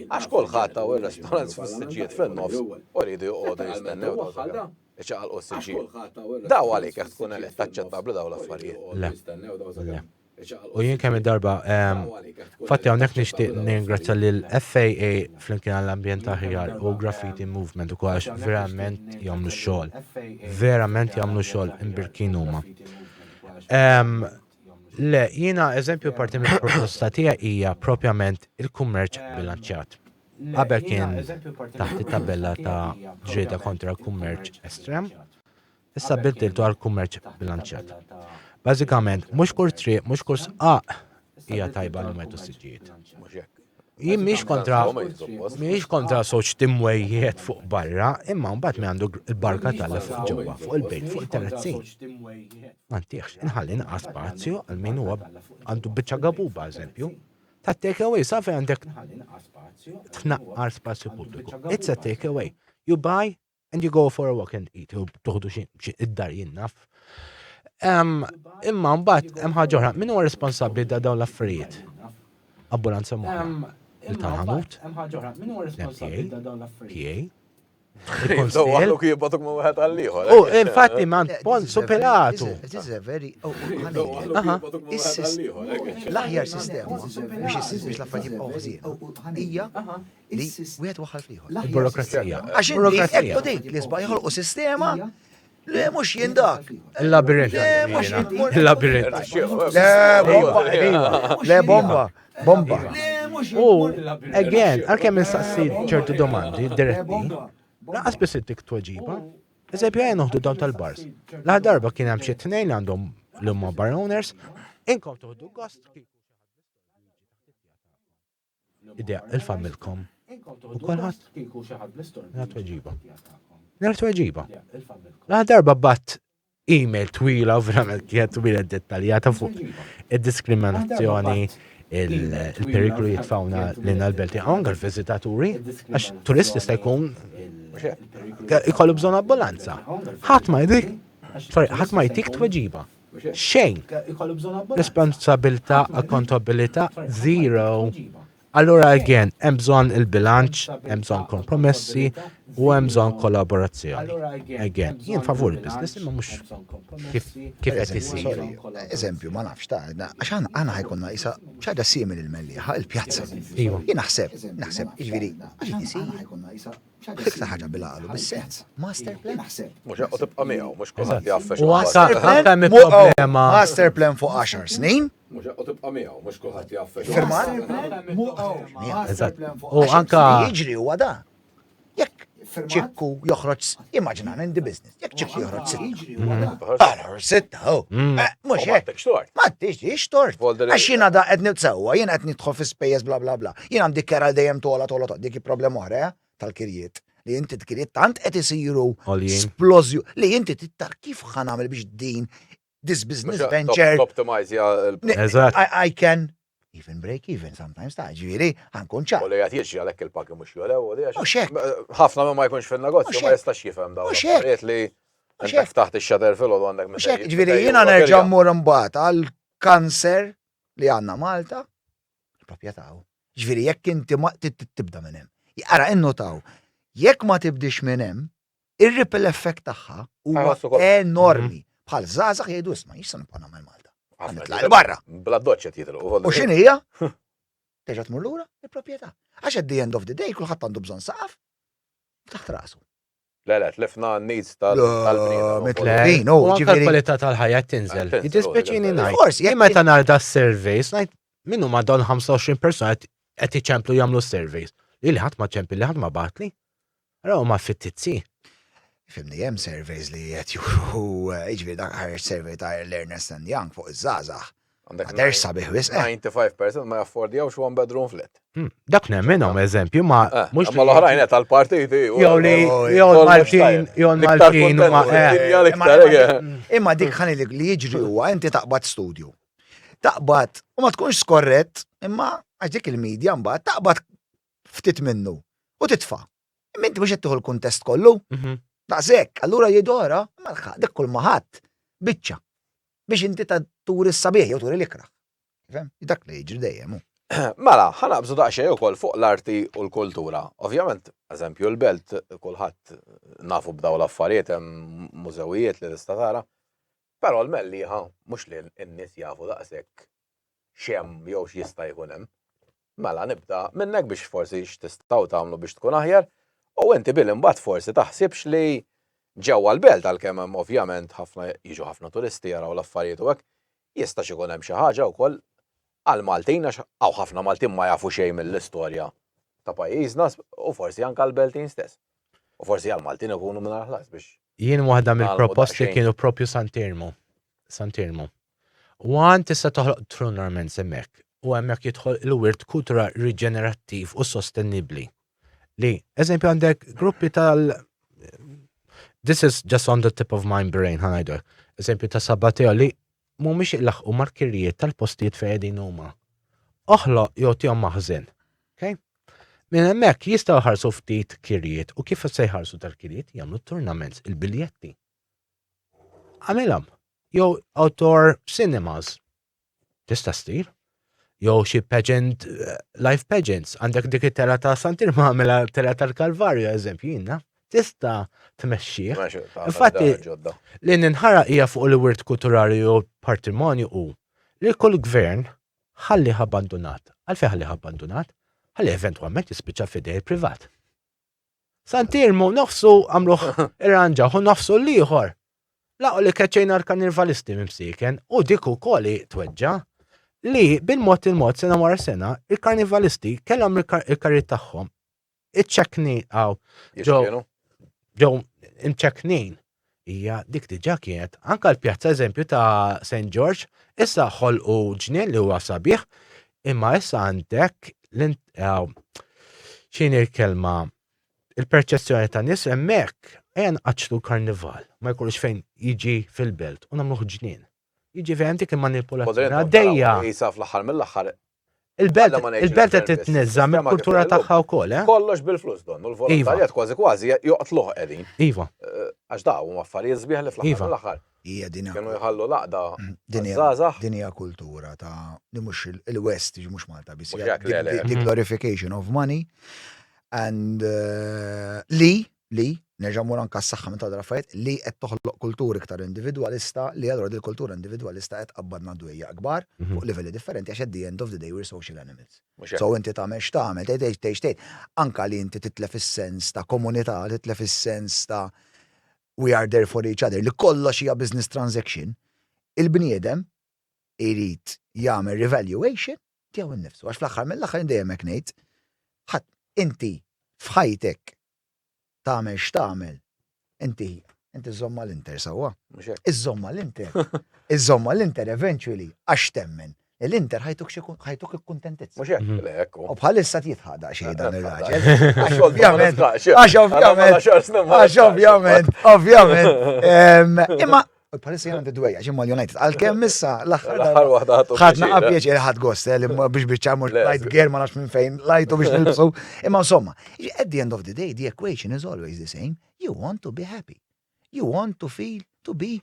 għax kulħadd u r-restaurants fis-siġġiet fin-nofs u rridu joqogħdu jistennew iċaqalqu s-siġġiet. Daw għalik qed tkun elett taċċettabbli daw l-affarijiet. Le. U jien kemm darba fatti hawnhekk nixtieq ningrazzja lil FAA flimkien għall-ambjent aħjar u Graffiti Movement ukoll għax verament jagħmlu xogħol. Verament jagħmlu xogħol imbirkin huma. Le, jiena eżempju parti mill proposta tiegħi hija propjament il-kummerċ bilanċjat. Qabel kien taħt it-tabella ta' ġrieda kontra l-kummerċ estrem, issa bidiltu għal kummerċ bilanċjat. Bażikament, mhux kull triq, mhux kull sqaq hija tajba l metu siġġijiet. Jien mhix kontra soċ timwejjiet fuq barra, imma mbagħad mi għandu l-barka tagħha fuq ġewwa, fuq il-bejt, fuq it-terrazzin. M'għandix inħalli inqas spazju għal min huwa għandu biċċa gabuba eżempju. Ta' take away sa fejn għandek tnaqqar spazju pubbliku. It's a take away. You buy and you go for a walk and eat. U toħdu xi id-dar jinnaf. Imma mbagħad hemm ħaġa oħra, min huwa responsabbli da dawn l-affarijiet? Ambulanza moħħa. Il-talħanut, PA, il-konsil. Kibatok ma wieħed għall-ieħor. U infatti man Ponzu Pilatu. L-aħjar sistema biex l-affarijiet jibqgħu ħżien hija li wieħed waħħal fl-ieħor. Il-burokrazija. Għax inti hekk dejt li sbaj jħolqu sistema li mhux jindak. Il-labirint. Il-labirint. Le bomba. Bomba. U, again, għalkemm insaqsi ċertu domandi diretti, laqas biss ittik tweġiba. Eżempju għajn uħdu dawn tal-bars. Laħ darba kien hemm xi tnejn għandhom l-umma bar owners, inkom tuħdu gost. Idea, il-familkom. U kolħat. Nara tweġiba. Laħ darba bat email twila u verament kienet twila dettaljata fuq id-diskriminazzjoni il-periklu jitfawna l-inna l-belti għonga l-vizitaturi, għax turist jista' jkun ikollu bżon ambulanza. ħatma jtik tweġiba. Xejn. Responsabilta, accountabilita, zero. Allora again, hemm bżonn il-bilanċ, hemm bżonn kompromessi u hemm bżonn kollaborazzjoni. Again, jien favur il-business imma mhux kif qed isir. Eżempju, ma nafx ta' għax għana ħajkonna isa xaġa simili l-melliħa, il-pjazza. Jien naħseb, iġviri, Fikta ħaġa bil-għalu, bis-sens. Master plan. Mux u tibqa miegħu, mux kulħadd jaffex. U anke hemm problema. Master plan fuq 10 snin. Mux u tibqa miegħu, mux kulħadd jaffex. Firmat? U anka Jiġri huwa da. Jekk ċikku joħroġ, immaġina indi business, jekk ċikku joħroġ sitta, mux hekk. Għattek xtort. Ma t-tix tort. Folder- Għax jina da għedni t-sewa, jina għedni tħof spejjeż bla bla bla. Jina għam dikkera dejjem tola, dik problem oħra tal-kirjiet. Li inti t-kirjiet tant qed isiru Għoljien. splozju. Li inti tittar kif ħanamel biex din this business venture. Optimize ja Eżatt. I can even break even sometimes ta' ġviri, ħankun ċar. u li għat jieġi għalek il-pakki mux jolew. Mhux hekk. ħafna ma jkunx fil-negozju, Mhux ma hekk. jistax jifhem daw. Mhux hekk. Affarijiet li Mhux intek hekk. taħt ix-xader fil-għodu għandek. Mux hekk, ġviri, jina nerġa' mmur imbagħad għal kanser li għandna Malta, il-proprjetaw. Ġviri, jekk inti ma tibda minn hemm. Ara innotaw, jekk ma tibdix minn hemm, ir-ripple effect tagħha Ħajħossu huwa kol. enormi. Bħal żgħażagħ jgħidu isma' jista' nibqa' nagħmel Malta. Nitla' l-barra. Bla doċċet jitlu. U x'inhi hija? Terġa' tmur lura il-proprjetà. Għax at the end of the day kulħadd għandu bżonn saqaf taħt rasu. Le, tlifna n-needs Le, tal-bnien. mitla- Le, no, u anka ġifiri- l-kwalità tal-ħajja tinżel. Tinżel, Jidispeċini u ngħid. Forsi, jekk Meta narda s-surveys, ngħid minnu ma dawn 25 persona qed iċemplu jagħmlu surveys. Li ħadd ma ċempli, li ħadd ma batli. Raw ma fit-tizzi. Fimni hemm surveys li qed juru ġifieri dak ħareġ survey ta' Ernest & Young fuq iż-żgħażagħ. Ma derx sabiħ wisq. 95% ma jaffordjawx one bedroom flat. Dak nemminhom eżempju ma mhux Ma l-oħrajn qed tal-partiti. jew li Oh, jew kollox Maltin, tajjeb. jew L-iktar Maltin ma kontent, Imma dik ħanilek li jiġri huwa inti taqbad studju. Taqbad u ma tkunx skorrett, imma għax dik il-medja mbagħad taqbad ftit minnu u titfa'. Imma inti mhux qed tieħu l-kuntest kollu. Daqshekk, allura jidora, ma dik kull maħat biċċa biex inti ta' turi s-sabiħ jew turi l-ikra. Fem? Dak li jiġri dejjem. hu. Mela, ħanabżu daqxej ukoll fuq l-arti u l-kultura. Ovvjament, eżempju, l-belt kulħadd nafu b'daw l-affarijiet hemm mużewijiet li tista' tara, però l-melliħa mhux li n-nies jafu daqshekk x'hemm jew x'jista' jkun hemm. Mela nibda minnek biex forsi x'tistgħu tagħmlu biex tkun aħjar, u inti bil imbagħad forsi taħsibx li ġewwa l-belt għalkemm hemm ovvjament ħafna jiġu ħafna turisti jaraw l-affarijiet u hekk, jista' ikun hemm xi ħaġa wkoll għal Maltin għax hawn ħafna Maltin ma jafu xejn mill-istorja ta' pajjiżna u forsi anke għall-Beltin stess. U forsi għal Maltin ikunu minn ħlas biex. Jien waħda Nagħmlu mill-proposti daqsxejn. kienu propju Santirmo. Wan tista' toħloq tournament hemmhekk u hemmhekk jidħol il-wirt kultura riġenerattiv u sostenibbli. Li, eżempju għandek gruppi This is just on the tip of my brain, ħanajdu. Eżempju ta' Sabateo li mhumiex ilaħqu markirijiet tal-postijiet fejn qegħdin huma. Oħloq jew tihom maħżen. Okay? Minn hemmhekk jistgħu ħarsu ftit kirjiet u kif se jħarsu tal-kirjiet jagħmlu tournaments il-biljetti. Għamilhom. Jew outdoor cinemas. Tista' stir. Jew xi pageant, live pageants. Għandek dik it-tela ta' Santirma għamilha tela tal-Kalvarju eżempju jiena. Tista' tmexxih. Infatti, li ninħara hija fuq il-wirt kulturali u patrimonju u li kull gvern ħalli abbandonat. Għalfejn ħalli abbandonat? Ħalli eventwalment jispiċċa fidej privat. Santirmu nofsu għamluħ irranġaħ u nofsu l-ieħor. Laqgħu li keċċejna l-karnivalisti mimsiken u dik ukoll tweġġa li bil-mod il-mod sena wara sena il-karnivalisti kellhom il-karriet tagħhom iċċekkni ġew imċekknin. Hija dik diġà kienet anke l-pjazza eżempju ta' St. George issa ħolqu ġnien li huwa sabiħ imma issa għandek x'inhi l-kelma il-perċezzjoni ta' nies hemmhekk ejja nqaċċlu karnival ma jkunx fejn jiġi fil-belt u nagħmluh ġnien. Jiġi fejn dik manipolazzjoni għaddejja. Jisa fl-aħħar mill-aħħar. Il-belt qed titneżża mill-kultura tagħha wkoll, Kollox bil-flus don, u l-volontarjat kważi joqtluh qegħdin. Iva. Għax da huma affarijiet sbieħ li fl-aħħar mill-aħħar. Hija din Kienu jħallu laqda dinja żgħażagħ. dinja kultura ta' li mhux il-West mhux Malta biss. Mhux hekk, le, le. The glorification of money and li nerġa' mmur anke s-saħħa minn ta' Raffaet li qed toħloq kultura iktar individwalista li allura il kultura individwalista qed qabbadna dwejja akbar fuq livelli differenti għax at the end of the day we're social animals. So inti tagħmel x'tagħmel tgħid anke li inti titlef is-sens ta' komunità, titlef is-sens ta' we are there for each other li kollox hija business transaction, il-bniedem irid jagħmel revaluation tiegħu innifsu għax fl-aħħar mill-aħħar dejjem hekk ngħid ħadd inti f'ħajtek tagħmel x'tagħmel, inti żomma l-Inter sewwa. Mhux hekk. Iżomma l-Inter. Iżomma l-Inter eventually għax temmen. L-Inter ħajtuk ikkuntentizza. Mhux hekk, le hekk. U bħalissa jitħada xejn dan ir-raġel. Għax ovvjament. Imma bħalissa jgħan d-dwejja ximma l-United. Għal-kem issa L-aħħar waħda ħadna qabjeċ il-ħad gost biex biċċamur lajt ger ma nafx minn fejn, lajtu biex nilbsu. Imma insomma, at the end of the day, the equation is always the same. You want to be happy. You want to feel to be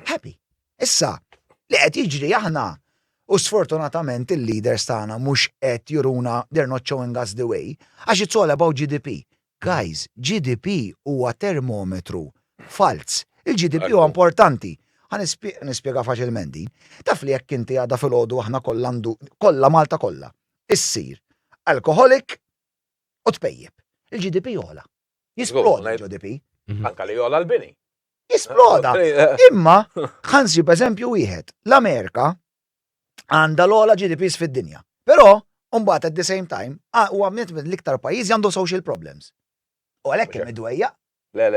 happy. Issa, li qed jiġri aħna u sfortunatament il-leaders tagħna mhux qed juruna they're not showing us the way għax it's all about GDP. Guys, GDP huwa termometru fals. Il-GDP huwa importanti. Nispjega faċilment din. Taf li jekk inti għadha filgħodu aħna kollha Malta kollha. Issir alkoholik u tpejjeb. Il-GDP jola. Jisploda il-GDP. Anka li jola l-bini. Jisploda. Imma ħansib eżempju wieħed. L-Amerika għandha l-ola GDPs fid-dinja. Però mbagħad at the same time huwa l-iktar pajjiżi għandu social problems. U għalhekk hemm idwejja. Le.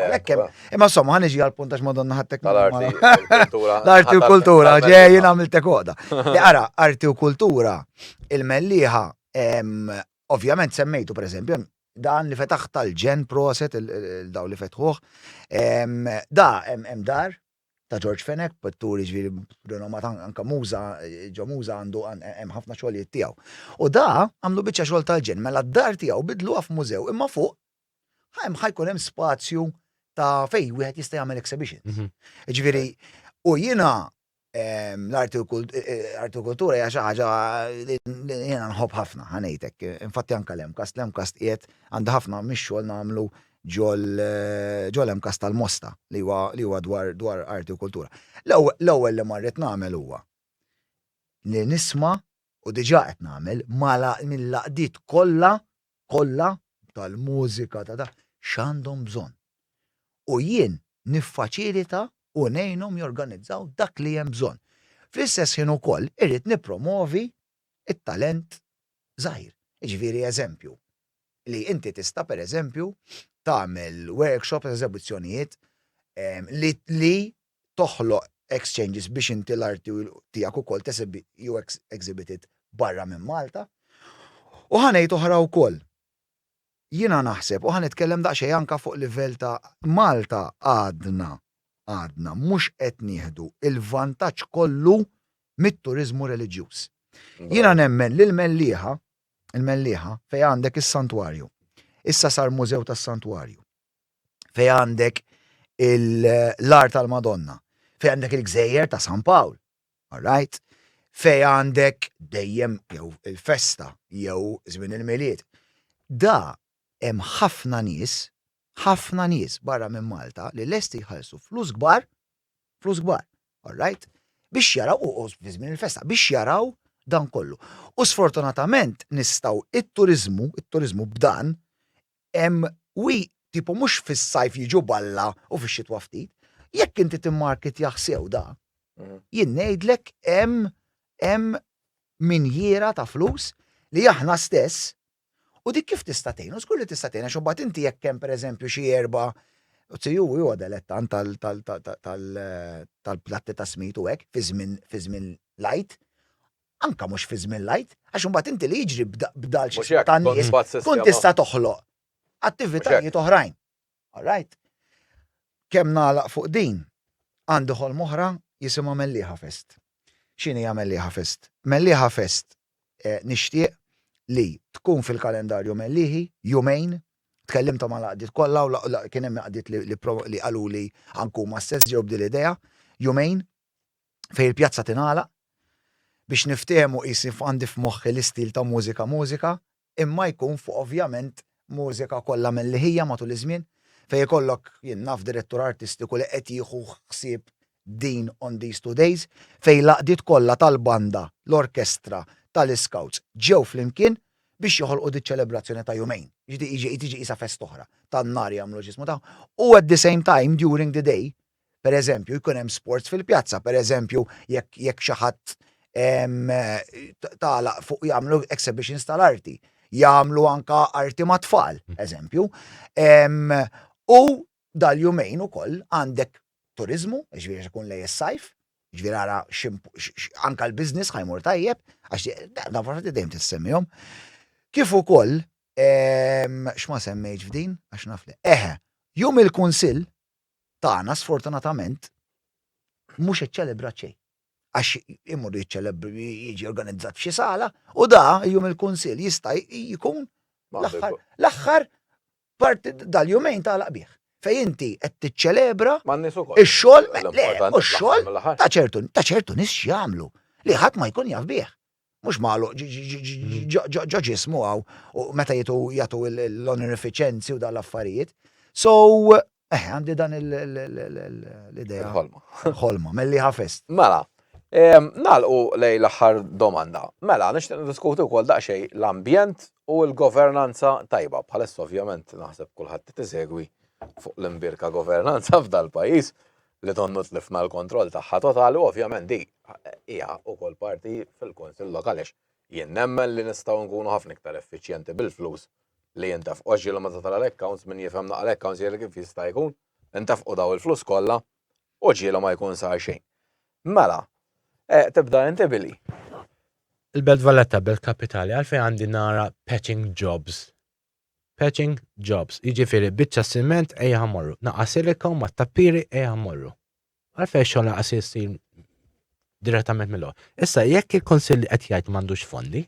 Imma insomma ħaniġi għal punt għax Madonna ħadtek L-arti u kultura, ġej għamiltek koda. Ara, arti u kultura, il-melliħa, ovvjament semmejtu per eżempju, dan li fetaħ tal-ġen proset, daw li fetħuħ, da hemm dar ta' George Fenech, pitturi ġviri rinomat anka muża, ġo muża għandu hemm ħafna xogħlijiet tiegħu. U da għamlu biċċa xogħol tal-ġen, mela d-dar tiegħu bidluha f'mużew, imma fuq ħajkun hemm spazju ta' fej wieħed jista' jagħmel exhibitions. Ġifieri, u jiena l-arti u kultura hija xi ħaġa li jiena nħobb ħafna ħanejtek. Infatti anke l-Emkast qiegħed għandha ħafna mix-xogħol nagħmlu ġol Emkast tal-Mosta li huwa dwar arti u kultura. L-ewwel li marret nagħmel huwa li nisma' u diġà qed nagħmel mill-laqdiet kollha tal-mużika ta' x'għandhom bżonn. U jien niffaċilita u ngħinhom jorganizzaw dak li hemm bżonn. Fl-istess ħin ukoll irrid nippromovi it-talent żgħir. Jiġifieri eżempju li inti tista' pereżempju tagħmel workshops, eżibizzjonijiet li toħloq exchanges biex inti l-arti tiegħek ukoll jew exhibited barra minn Malta. U ħanejt oħra wkoll. Jiena naħseb u ħanitkellem daqsxejn anke fuq livell ta' Malta għadna mhux qed nieħdu il-vantaġġ kollu mit-turiżmu reliġjuż. Jiena nemmen li il-mellieħa fejn għandek is-santwarju. Issa sar mużew tas-santwarju. Fejn għandek l-art tal-Madonna. Fejn għandek il-Gżejjer ta' San Pawl. All right? Fejn għandek dejjem jew il-festa jew żmien il-miliet. Da hemm ħafna nies barra minn Malta li lesti jħallsu flus kbar, all right? Biex jaraw u fi żmien il-festa, biex jaraw dan kollu. U sfortunatament nistgħu it-turiżmu b'dan hemm tipo mhux fis-sajf jiġu balla u fix-xitwa ftit. Jekk inti timmarket jaħsew da, jien ngħidlek hemm minjiera ta' flus li aħna stess. U dik kif tista' tgħin? U żgur li tista' tgħin għax imbagħad inti jekk hemm pereżempju xi erba' huwa delettant tal-platti ta' smit u hekk fi żmien lajt, anke mhux fi żmien lajt, għax imbagħad inti li jiġri b'dal xi tan-nies tkun tista' toħloq attivitajiet oħrajn. All right? Kemm nagħlaq fuq din għandi ħolm oħra jisimha Mellieħa Fest. X'inhi hija Mellieħa Fest? Mellieħa Fest nixtieq li tkun fil-kalendarju mellieħi jumejn, tkellimta ma' laqdiet kollha u kien hemm laqdiet li qalu li anku ma' stess ġew b'dil-idea, jumejn fejn il-pjazza tingħalaq biex niftehmu qisi għandi f'moħħi l-istil ta' mużika, imma jkun fuq ovvjament mużika kollha mellieħija matul iż-żmien fejn ikollok jien naf direttur artistiku li qed jieħu ħsieb din on these 2 days fejn laqdiet kollha tal-banda, l-orkestra, tal-Scouts ġew flimkien biex joħolqu diċ-ċelebrazzjoni ta' jumejn. Tiġi isa fest oħra tan-nar jagħmlu ġismu ta' u at the same time during the day, pereżempju jkun hemm sports fil-pjazza, pereżempju jekk xi ħadd tagħlaq fuq jagħmlu exhibitions tal-arti, jagħmlu anka arti ma' tfal, eżempju. U dal-jumejn ukoll għandek turizmu, ġviri ikun lej is-sajf, ġviri ara anka l-biznis ħajmur tajjeb, għax da forti dejjem tissemmihom. Kif ukoll x'ma semmejġ f'din għax nafli. Jum il-kunsill tagħna sfortunatament mhux iċċelebra xejn. Għax imur jiġi organizzat f'xi sala u da jum il-kunsill jista' jkun l-aħħar parti dal-jumejn tagħlaq bih. Fej inti qed tiċċelebra ix-xogħol u x-xogħol ta' ċertu nies x'jagħmlu li ħadd ma jkun jaf bih. Mhux magħluq ġo ġismu u meta jagħtu l-onorifiċenzi u dan l-affarijiet. So, għandi dan l-idea. Ħolma, melli ħafest. Mela, nagħlqu lej l-aħħar domanda. Mela, nixtieq niddiskuti wkoll daqsxejn l-ambjent u l-governanza tajba. Bħalissa ovvjament naħseb kulħadd tisegwi fuq l-imbirka governanza f'dal pajjiż li donnu tlifna l-kontroll tagħha totali u ovvjament di hija wkoll parti fil-Kunsill Lokali. Jien nemmen li nistgħu nkunu ħafna iktar effiċjenti bil-flus li jintaf oġġilu ma tal-accounts min jifhem naqal accounts jgħid kif jista' jkun, intafqu daw il-flus kollha u ġielu ma jkun sar xejn. Mela, tibda inti Billy. Il-Belt Valletta Belt Kapitali għalfejn għandi nara patching jobs. Patching jobs. Jiġifieri biċċa siment ejja ħamorru. Naqa' silikon ma' tappiri ejja ħamorru. Għalfejn xogħol naqas jsir direttament mill-ewwel. Issa jekk il-Kunsill qed jgħid m'għandux fondi,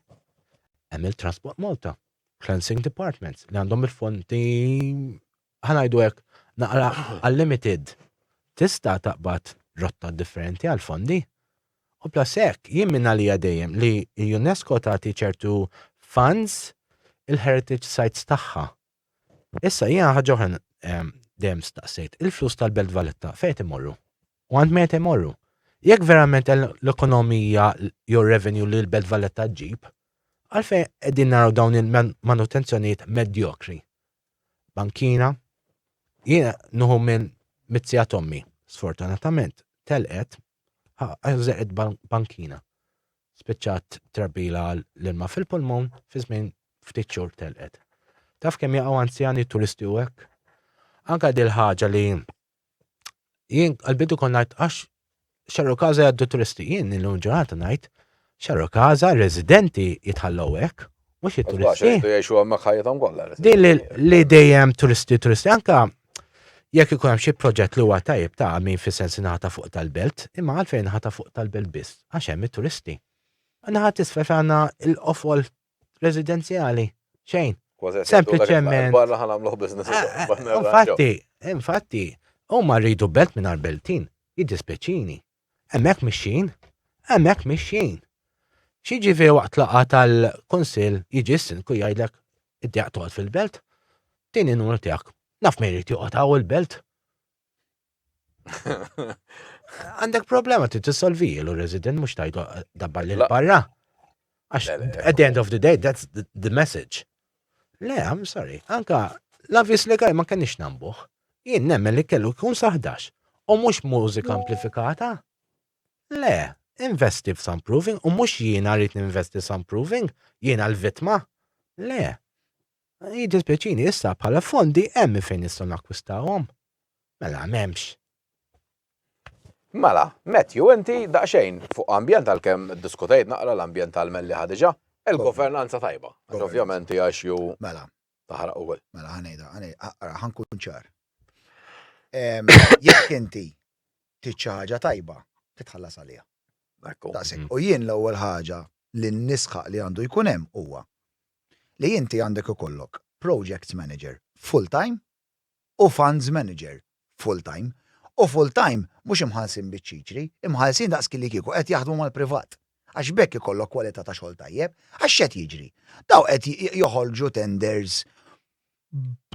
hemm il-Transport Malta, Cleansing Departments li għandhom il-fondi ħanajdu hekk naqra unlimited. Tista' taqbad rotta differenti għal-fondi. U plus hekk jien minn għalija dejjem li UNESCO tagħti ċertu funds il-heritage sites tagħha. Issa jiena ħaġa oħra dejjem staqsejt, il-flus tal-Belt Valletta fejn imorru? U għand mejn imorru? Jekk verament l-ekonomija jew revenue li l-Belt Valletta ġib, għalfejn qegħdin naraw dawn il-manutenzjonijiet medjokri. Bankina, jiena nuħu minn mitzija Tommi, sfortunatament, telqet għażeqet bankina. Spiċċat trabila l-ilma fil-pulmon fi żmien ftit xhur telqet. Taf kemm jaqgħu anzjani turisti u hekk? Anke dil ħaġa li jien qalbidu kon ngħid għax xarru każa jgħaddu turisti, jien illum ġurnata ngħid xarru każa residenti jitħallew hekk, mhux it-turisti. Jgħixu hemmhekk ħajjithom kollha. Din li dejjem turisti anke jekk ikun hemm xi proġett li huwa tajjeb ta' min fis-sens inħata fuq tal-belt, imma għalfejn inħata fuq tal-belt biss, għax hemm it-turisti. Naħat isfel għandna l-qofol residenzjali, xejn. Sempliċement. Barra ħanamluh business. Infatti, huma rridu belt mingħajr beltin, jiddispeċini. Hemmhekk mixjin. Xi ġifieri waqt laqgħa tal-Kunsill jiġi s-sinku jgħidlek id-dejaq toqgħod fil-belt. Tieni numru tiegħek. Naf ma jrid joqgħod hawn il-belt. Għandek problema trid tissolvi l resident mhux tajdu dabbar lil barra. Għax at the end of the day that's the message. Le, I'm sorry. Anka l-avvis legali ma kenniex nambuh. Jien nemmen li kellu jkun saħdax. U mhux mużika amplifikata. Le, investi f'soundproofing u mhux jiena rrid ninvesti soundproofing, jiena l-vittma. Le. Jiddispjaċini issa bħala fondi hemm fejn nistgħu nakkwistawhom. Mela m'hemmx. Mela, Matthew, inti daqsxejn fuq ambjent għalkemm diskutejt naqra l-ambjent tal-melli ħadiġa, il-governanza tajba. Ovvjament hija xju taħraq ukoll. Mela ħanejda, ħankun ċar. Jekk inti trid ħaġa tajba, titħallas għaliha. U jien l-ewwel ħaġa li nisħaq li għandu jkun hemm huwa li inti għandek ikollok project manager full-time u funds manager full-time. U full-time mhux imħallsin biċ-ċiċri, imħallsin daqs li kieku qed jaħdmu mal-privat. Għax bekk ikollok kwalità ta' xogħol tajjeb, għax qed jiġri. Daw qed joħolġu tenders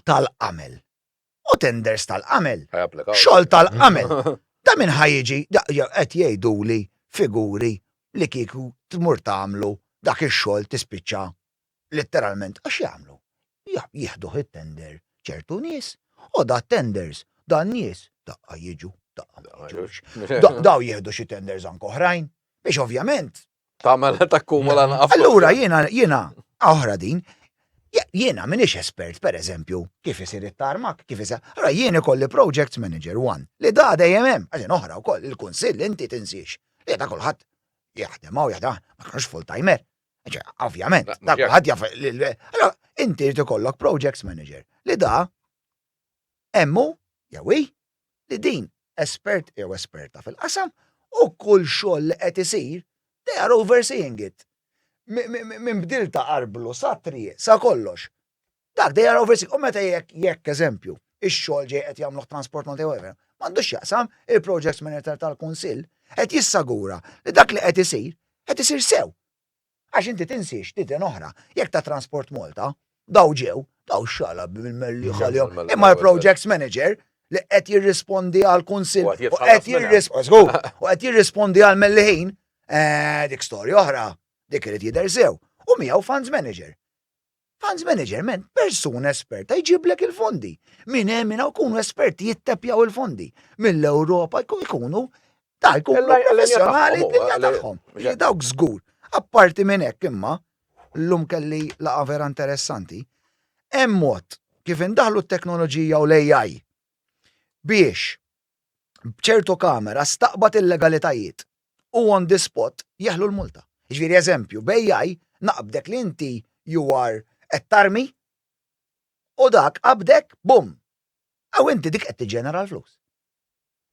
tal-qamel. U tenders tal-qamel. Xogħol tal-qamel. Da minn ħajjiġi qed jgħiduli figuri li kieku tmur tagħmlu dak ix-xogħol tispiċċa letteralment għax jagħmlu. Jieħdu it-tender ċertu nies u da tenders dan nies daqqa jiġu, daw jieħdu xi tenders anke oħrajn biex ovvjament tagħmel takkumula naqaf. Allura jiena oħra din Jiena minix espert, per eżempju, kif isir it-tarmak, kif isir. Allora jien ikolli project manager one li da dejjem hemm, għaxin oħra wkoll il-kunsill inti tinsiex. Li da kulħadd jaħdem u jaħdem, ma kienux full timer. Ovvjament, da kulħadd jaf. Allora inti trid ikollok project manager li da hemmu jew li din espert jew esperta fil-qasam u kull xogħol li qed isir they are overseeing it. Min bdil ta' qarblu, sa' triq, sa' kollox. Dak, they are overseeing. U meta jekk eżempju, ix-xogħol ġej qed jagħmlu transport mal whatever, m'għandux jaqsam il-project manager tal-kunsill qed jissagura li dak li qed isir sew. Għax inti tinsiex titen oħra, jekk ta' Transport Malta, daw xala bil-melli ħalihom, imma l-project manager li qed jirrispondi għall-kunsill u qed jirrispondi għall-melliħin, dik storja oħra. Dik irid jidher sew. U miegħu funds manager. Funds manager, men, persuna esperta jġiblek il-fondi. Min hemm minna jkunu esperti jittepjaw il-fondi. Mill-Ewropa jkunu professjonali d-dinja tagħhom. Dawk żgur. Apparti minn hekk imma, llum kelli laqa vera interessanti, hemm mod kif indaħlu t-teknoloġija u l-AI biex b'ċertu kamera staqbad il-legalitajiet u on the spot jeħlu l-multa. Ġviri eżempju, bejjaj naqbdek li inti you are tarmi u dak qabdek, bum. Għaw inti dik qed tiġġenera l-flus.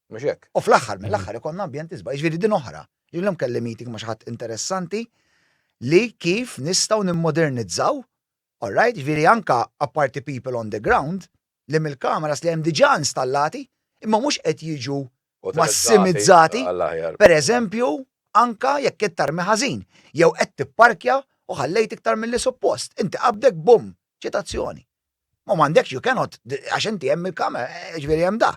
Mhux hekk. U fl-aħħar mill-aħħar ikonna ambjent isba', ġviri din oħra. Jillhom kelli meeting ma' xi ħadd interessanti li kif nistgħu nimmodernizzaw, all right, ġviri anka apparti people on the ground li mill-kameras li hemm diġà installati imma mhux qed jiġu massimizzati. Per eżempju, anka jekk qed tarmi ħażin, jew qed tipparkja u ħallejt iktar milli suppost. Inti qabdek bum, ċitazzjoni. Ma m'għandekx you cannot għax inti hemm il-kamera, ġifieri hemm da.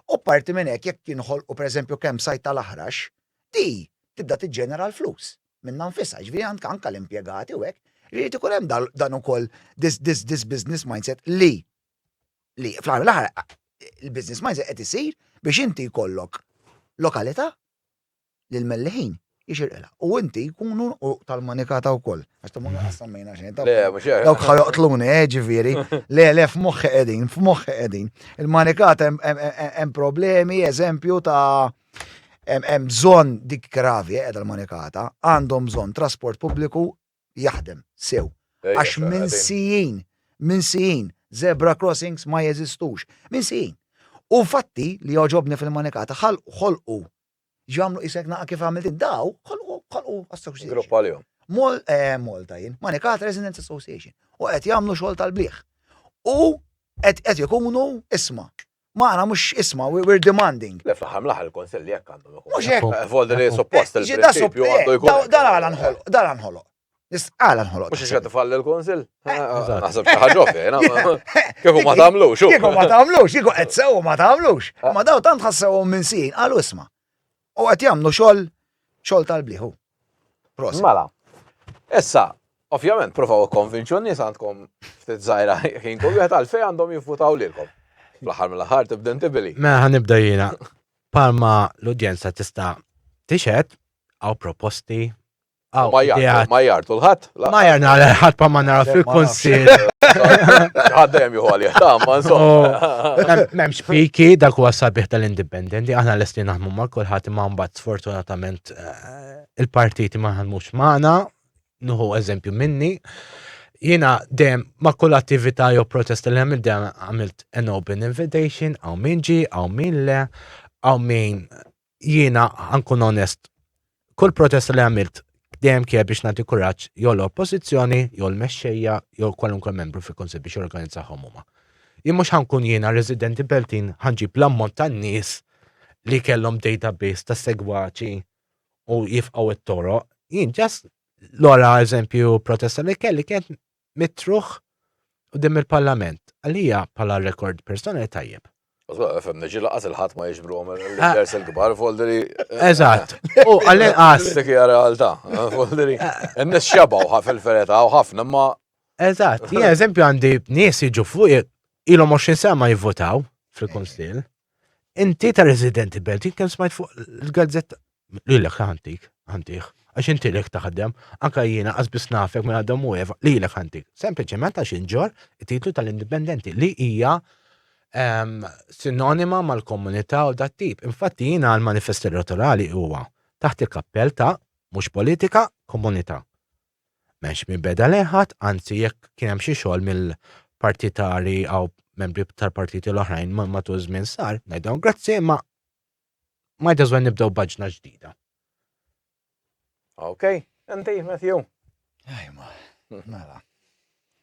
U parti minn hekk jekk jinħolqu pereżempju kemm sajt tal-aħrax, di tibda tiġġenera l-flus minnha nfisha, ġifieri anke l-impjegati u hekk. Irid ikun hemm dan ukoll this business mindset li fl-aħħar mill-aħħar il-business mindset qed isir biex inti jkollok lokalità lil melliħin jixirqela. U inti jkunu tal-manikata wkoll. Għax ta' ma sammejna xejn. Le, mhux hekk. Dawk ħajoqtluni, ġifieri. Le, f'moħħi qegħdin. Il-manikata hemm problemi, eżempju ta' hemm bżonn dik gravi qiegħda l-manikata, għandhom bżonn trasport pubbliku jaħdem sew. Għax minn sijin, zebra crossings ma jeżistux. Minn sijin. U fatti li joġobni fil-manikata ħolqu ġamlu isek naqa kif għamiltin daw, ħolqu association. Grupp għalihom. Malta jien, Manikata Residents Association. U qed jagħmlu xogħol tal-bliħ. U qed jkunu isma'. Maħna mhux isma' we're demanding. Le fl-aħħar mill-aħħar il-konsell li hekk għandhom ikun. Mhux hekk. Folder suppost il-prinċipju għandu jkun. Dan nħoloq. Għala nħoloq. Mhux ix falli l-konsell? Naħseb xi ħaġa ovvja, kieku ma tagħmlux. Kieku ma tagħmlux, kieku qed sew ma tagħmlux. Ma daw tant ħassewhom minn sin, qalu isma'. U qed jagħmlu xogħol tal-bliħu. Mela. Issa, ovvjament, provaw konvinċu n-nies għandkom ftit żgħira ħinkom wieħed għalfejn għandhom jinfutaw lilkom. Fl-aħħar mill-aħħar tibda intibili. Mela ħanibda jiena. Palma l-udjenza tista' tixed għaw proposti. Ma jartu l-ħadd? Ma jarna l-ħadd pa ma nara fil-konsil. Ħaddem juhu għalih, ma insomma. Memx piki dak huwa sabiħ tal-indipendenti, aħna l-esti naħdmu ma' kulħadd imma mbagħad sfortunatament il-partiti ma ħadmux magħna, nuhu eżempju minni. Jiena dejjem ma' kull attività jew protest li għamilt dejjem għamilt an open invitation, għaw min ġi, għaw min le, għaw min jiena ħankun onest. Kull protest li għamilt dejjem kien biex nagħti kuraġġ jew l-oppożizzjoni, jew l-mexxejja, jew kwalunkwe membru fil-konsil biex jorganizzahom huma. Jien mhux ħankun jiena residenti Beltin ħanġib l-ammont tan-nies li kellhom database ta' segwaċi u jifqgħu it-toroq. Jien ġast l-ora eżempju protesta li kelli kien mitruħ qudiem il-Parlament. Għalija bħala rekord personali tajjeb. Femna ġi laqas il-ħat ma jiġbruhom il-ders il-kbar folderi. Eżatt. U għall-inqas. Dik hija realtà. Folderi. In-nies xabaw fil-fereta u ħafna ma. Eżatt. Jien eżempju għandi nies jiġu fuq ilhom 20 sena ma jivvotaw fil-Kunsill. Inti ta' residenti Beltin kemm smajt fuq il-gazzetta lilek ħantik. ħantiħ. Għax inti lek taħdem, anka jiena qasbis nafek minn għadhom u Eva, li lek ħantik. Sempliċement għax inġor it-titlu tal-indipendenti li hija sinonima mal-komunità u dat tip. Infatti jiena għal-manifest elettorali huwa taħt il-kappell ta' mhux politika, komunità. Menx minn beda leħat, anzi jekk kien hemm xi xogħol mill-partitari aw membri tal-partiti l-oħrajn ma tuż żmien sar, ngħidhom grazzi ma jdażwen nibdew baġna ġdida. Ok, inti, Matthew. Ajma, mela.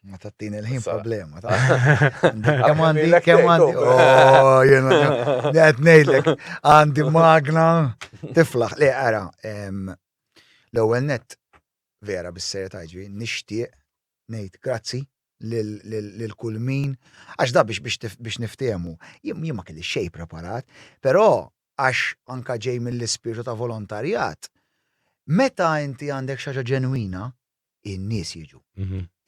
Ma tattini l-ħin Sa- problema. Kem għandi, Għamilek kem tgħid, għandi, oh. jena, nejdlek, għandi magna, tiflaħ, li għara, l-ewel net, vera bis-serja taġi, nishtiq, nejt, grazzi, lil-kull min, għax da biex niftemu, jien ma kelli xej preparat, pero għax anka ġej mill-ispirtu ta' volontarjat, meta inti għandek xaġa ġenwina, in-nies jiġu.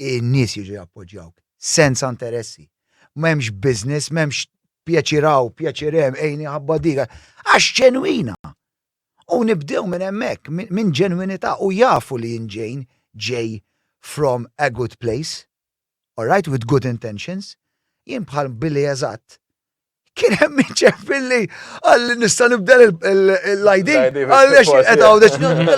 In-nies jiġu jappoġġjawk, senza interessi. M'hemmx business, m'hemmx pjaċiraw, pjaċirem, ejni ħabba diga, għax ġenwina. U nibdew minn hemmhekk, minn ġenwinità u jafu li jinġejn ġej from a good place, all right, with good intentions, jien bħal billi eżatt. Kien hemm minċef billi għalli nista' nibdel l-ID, għalli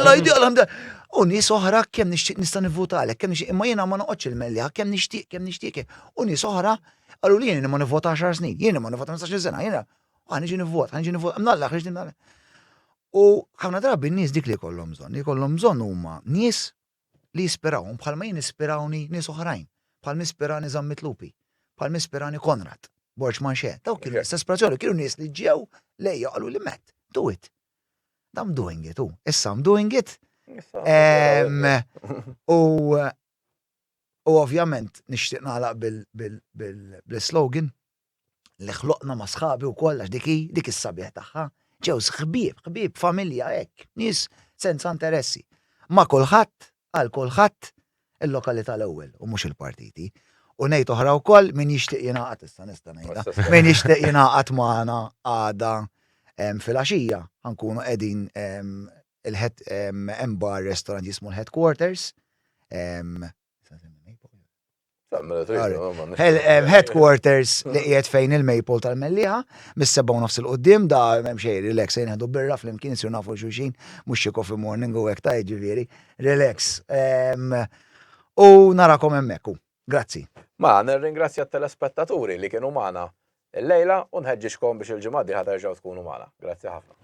l-ID għal u nies oħra kemm nixtieq nista' nivvutalek, kemm nixtieq imma jiena ma noqgħodx il-mellja, kemm nixtieq. U nies oħra qalu li jiena ma nivvota 10 snin, jiena ma nivvota 15 sena, jiena ħaniġi nivvota, mnallaq ħriġ nagħmel. U ħafna drabi n-nies dik li jkollhom bżonn huma nies li jispirawhom bħalma jien ispirawni nies oħrajn, bħal mispirani Zammit Lupi, bħal mispirani Konrad, Borġ Manxet, dawk kienu l-istess kienu nies li ġew lejja qalu li Matt, do it. I'm doing it, issa I'm doing it. U ovvjament nixtieq nagħlaq bil-slogan li ħloqna ma' sħabi wkoll għax dik is-sabiħ tagħha. Ġew ħbieb, familja hekk, nies senza interessi. Ma' kulħadd għal kulħadd il-lokalità l-ewwel u mhux il-partiti. U ngħid oħra wkoll min jixtieq jingħaqad issa nista' ngħidha. Min jixtieq jingħaqad magħna għada fil-għaxija ħankunu qegħdin hemm bar restaurant jismu l-Headquarters. Headquarters li qiegħed fejn il-Maple tal-Mellieħa, mis-7 nofs il-qudiem da hemm xejn relax se jieħdu birra flimkien isiru nafu xulxin, mhux xi coffee morning u hekk ta' jiġifieri, relax. U narakom hemmhekk. Grazzi. Ma nirringrazzja t-telespettaturi li kienu magħna il-lejla u nħeġġixkom biex il-ġimgħa diħa terġgħu tkunu magħna. Grazzi ħafna.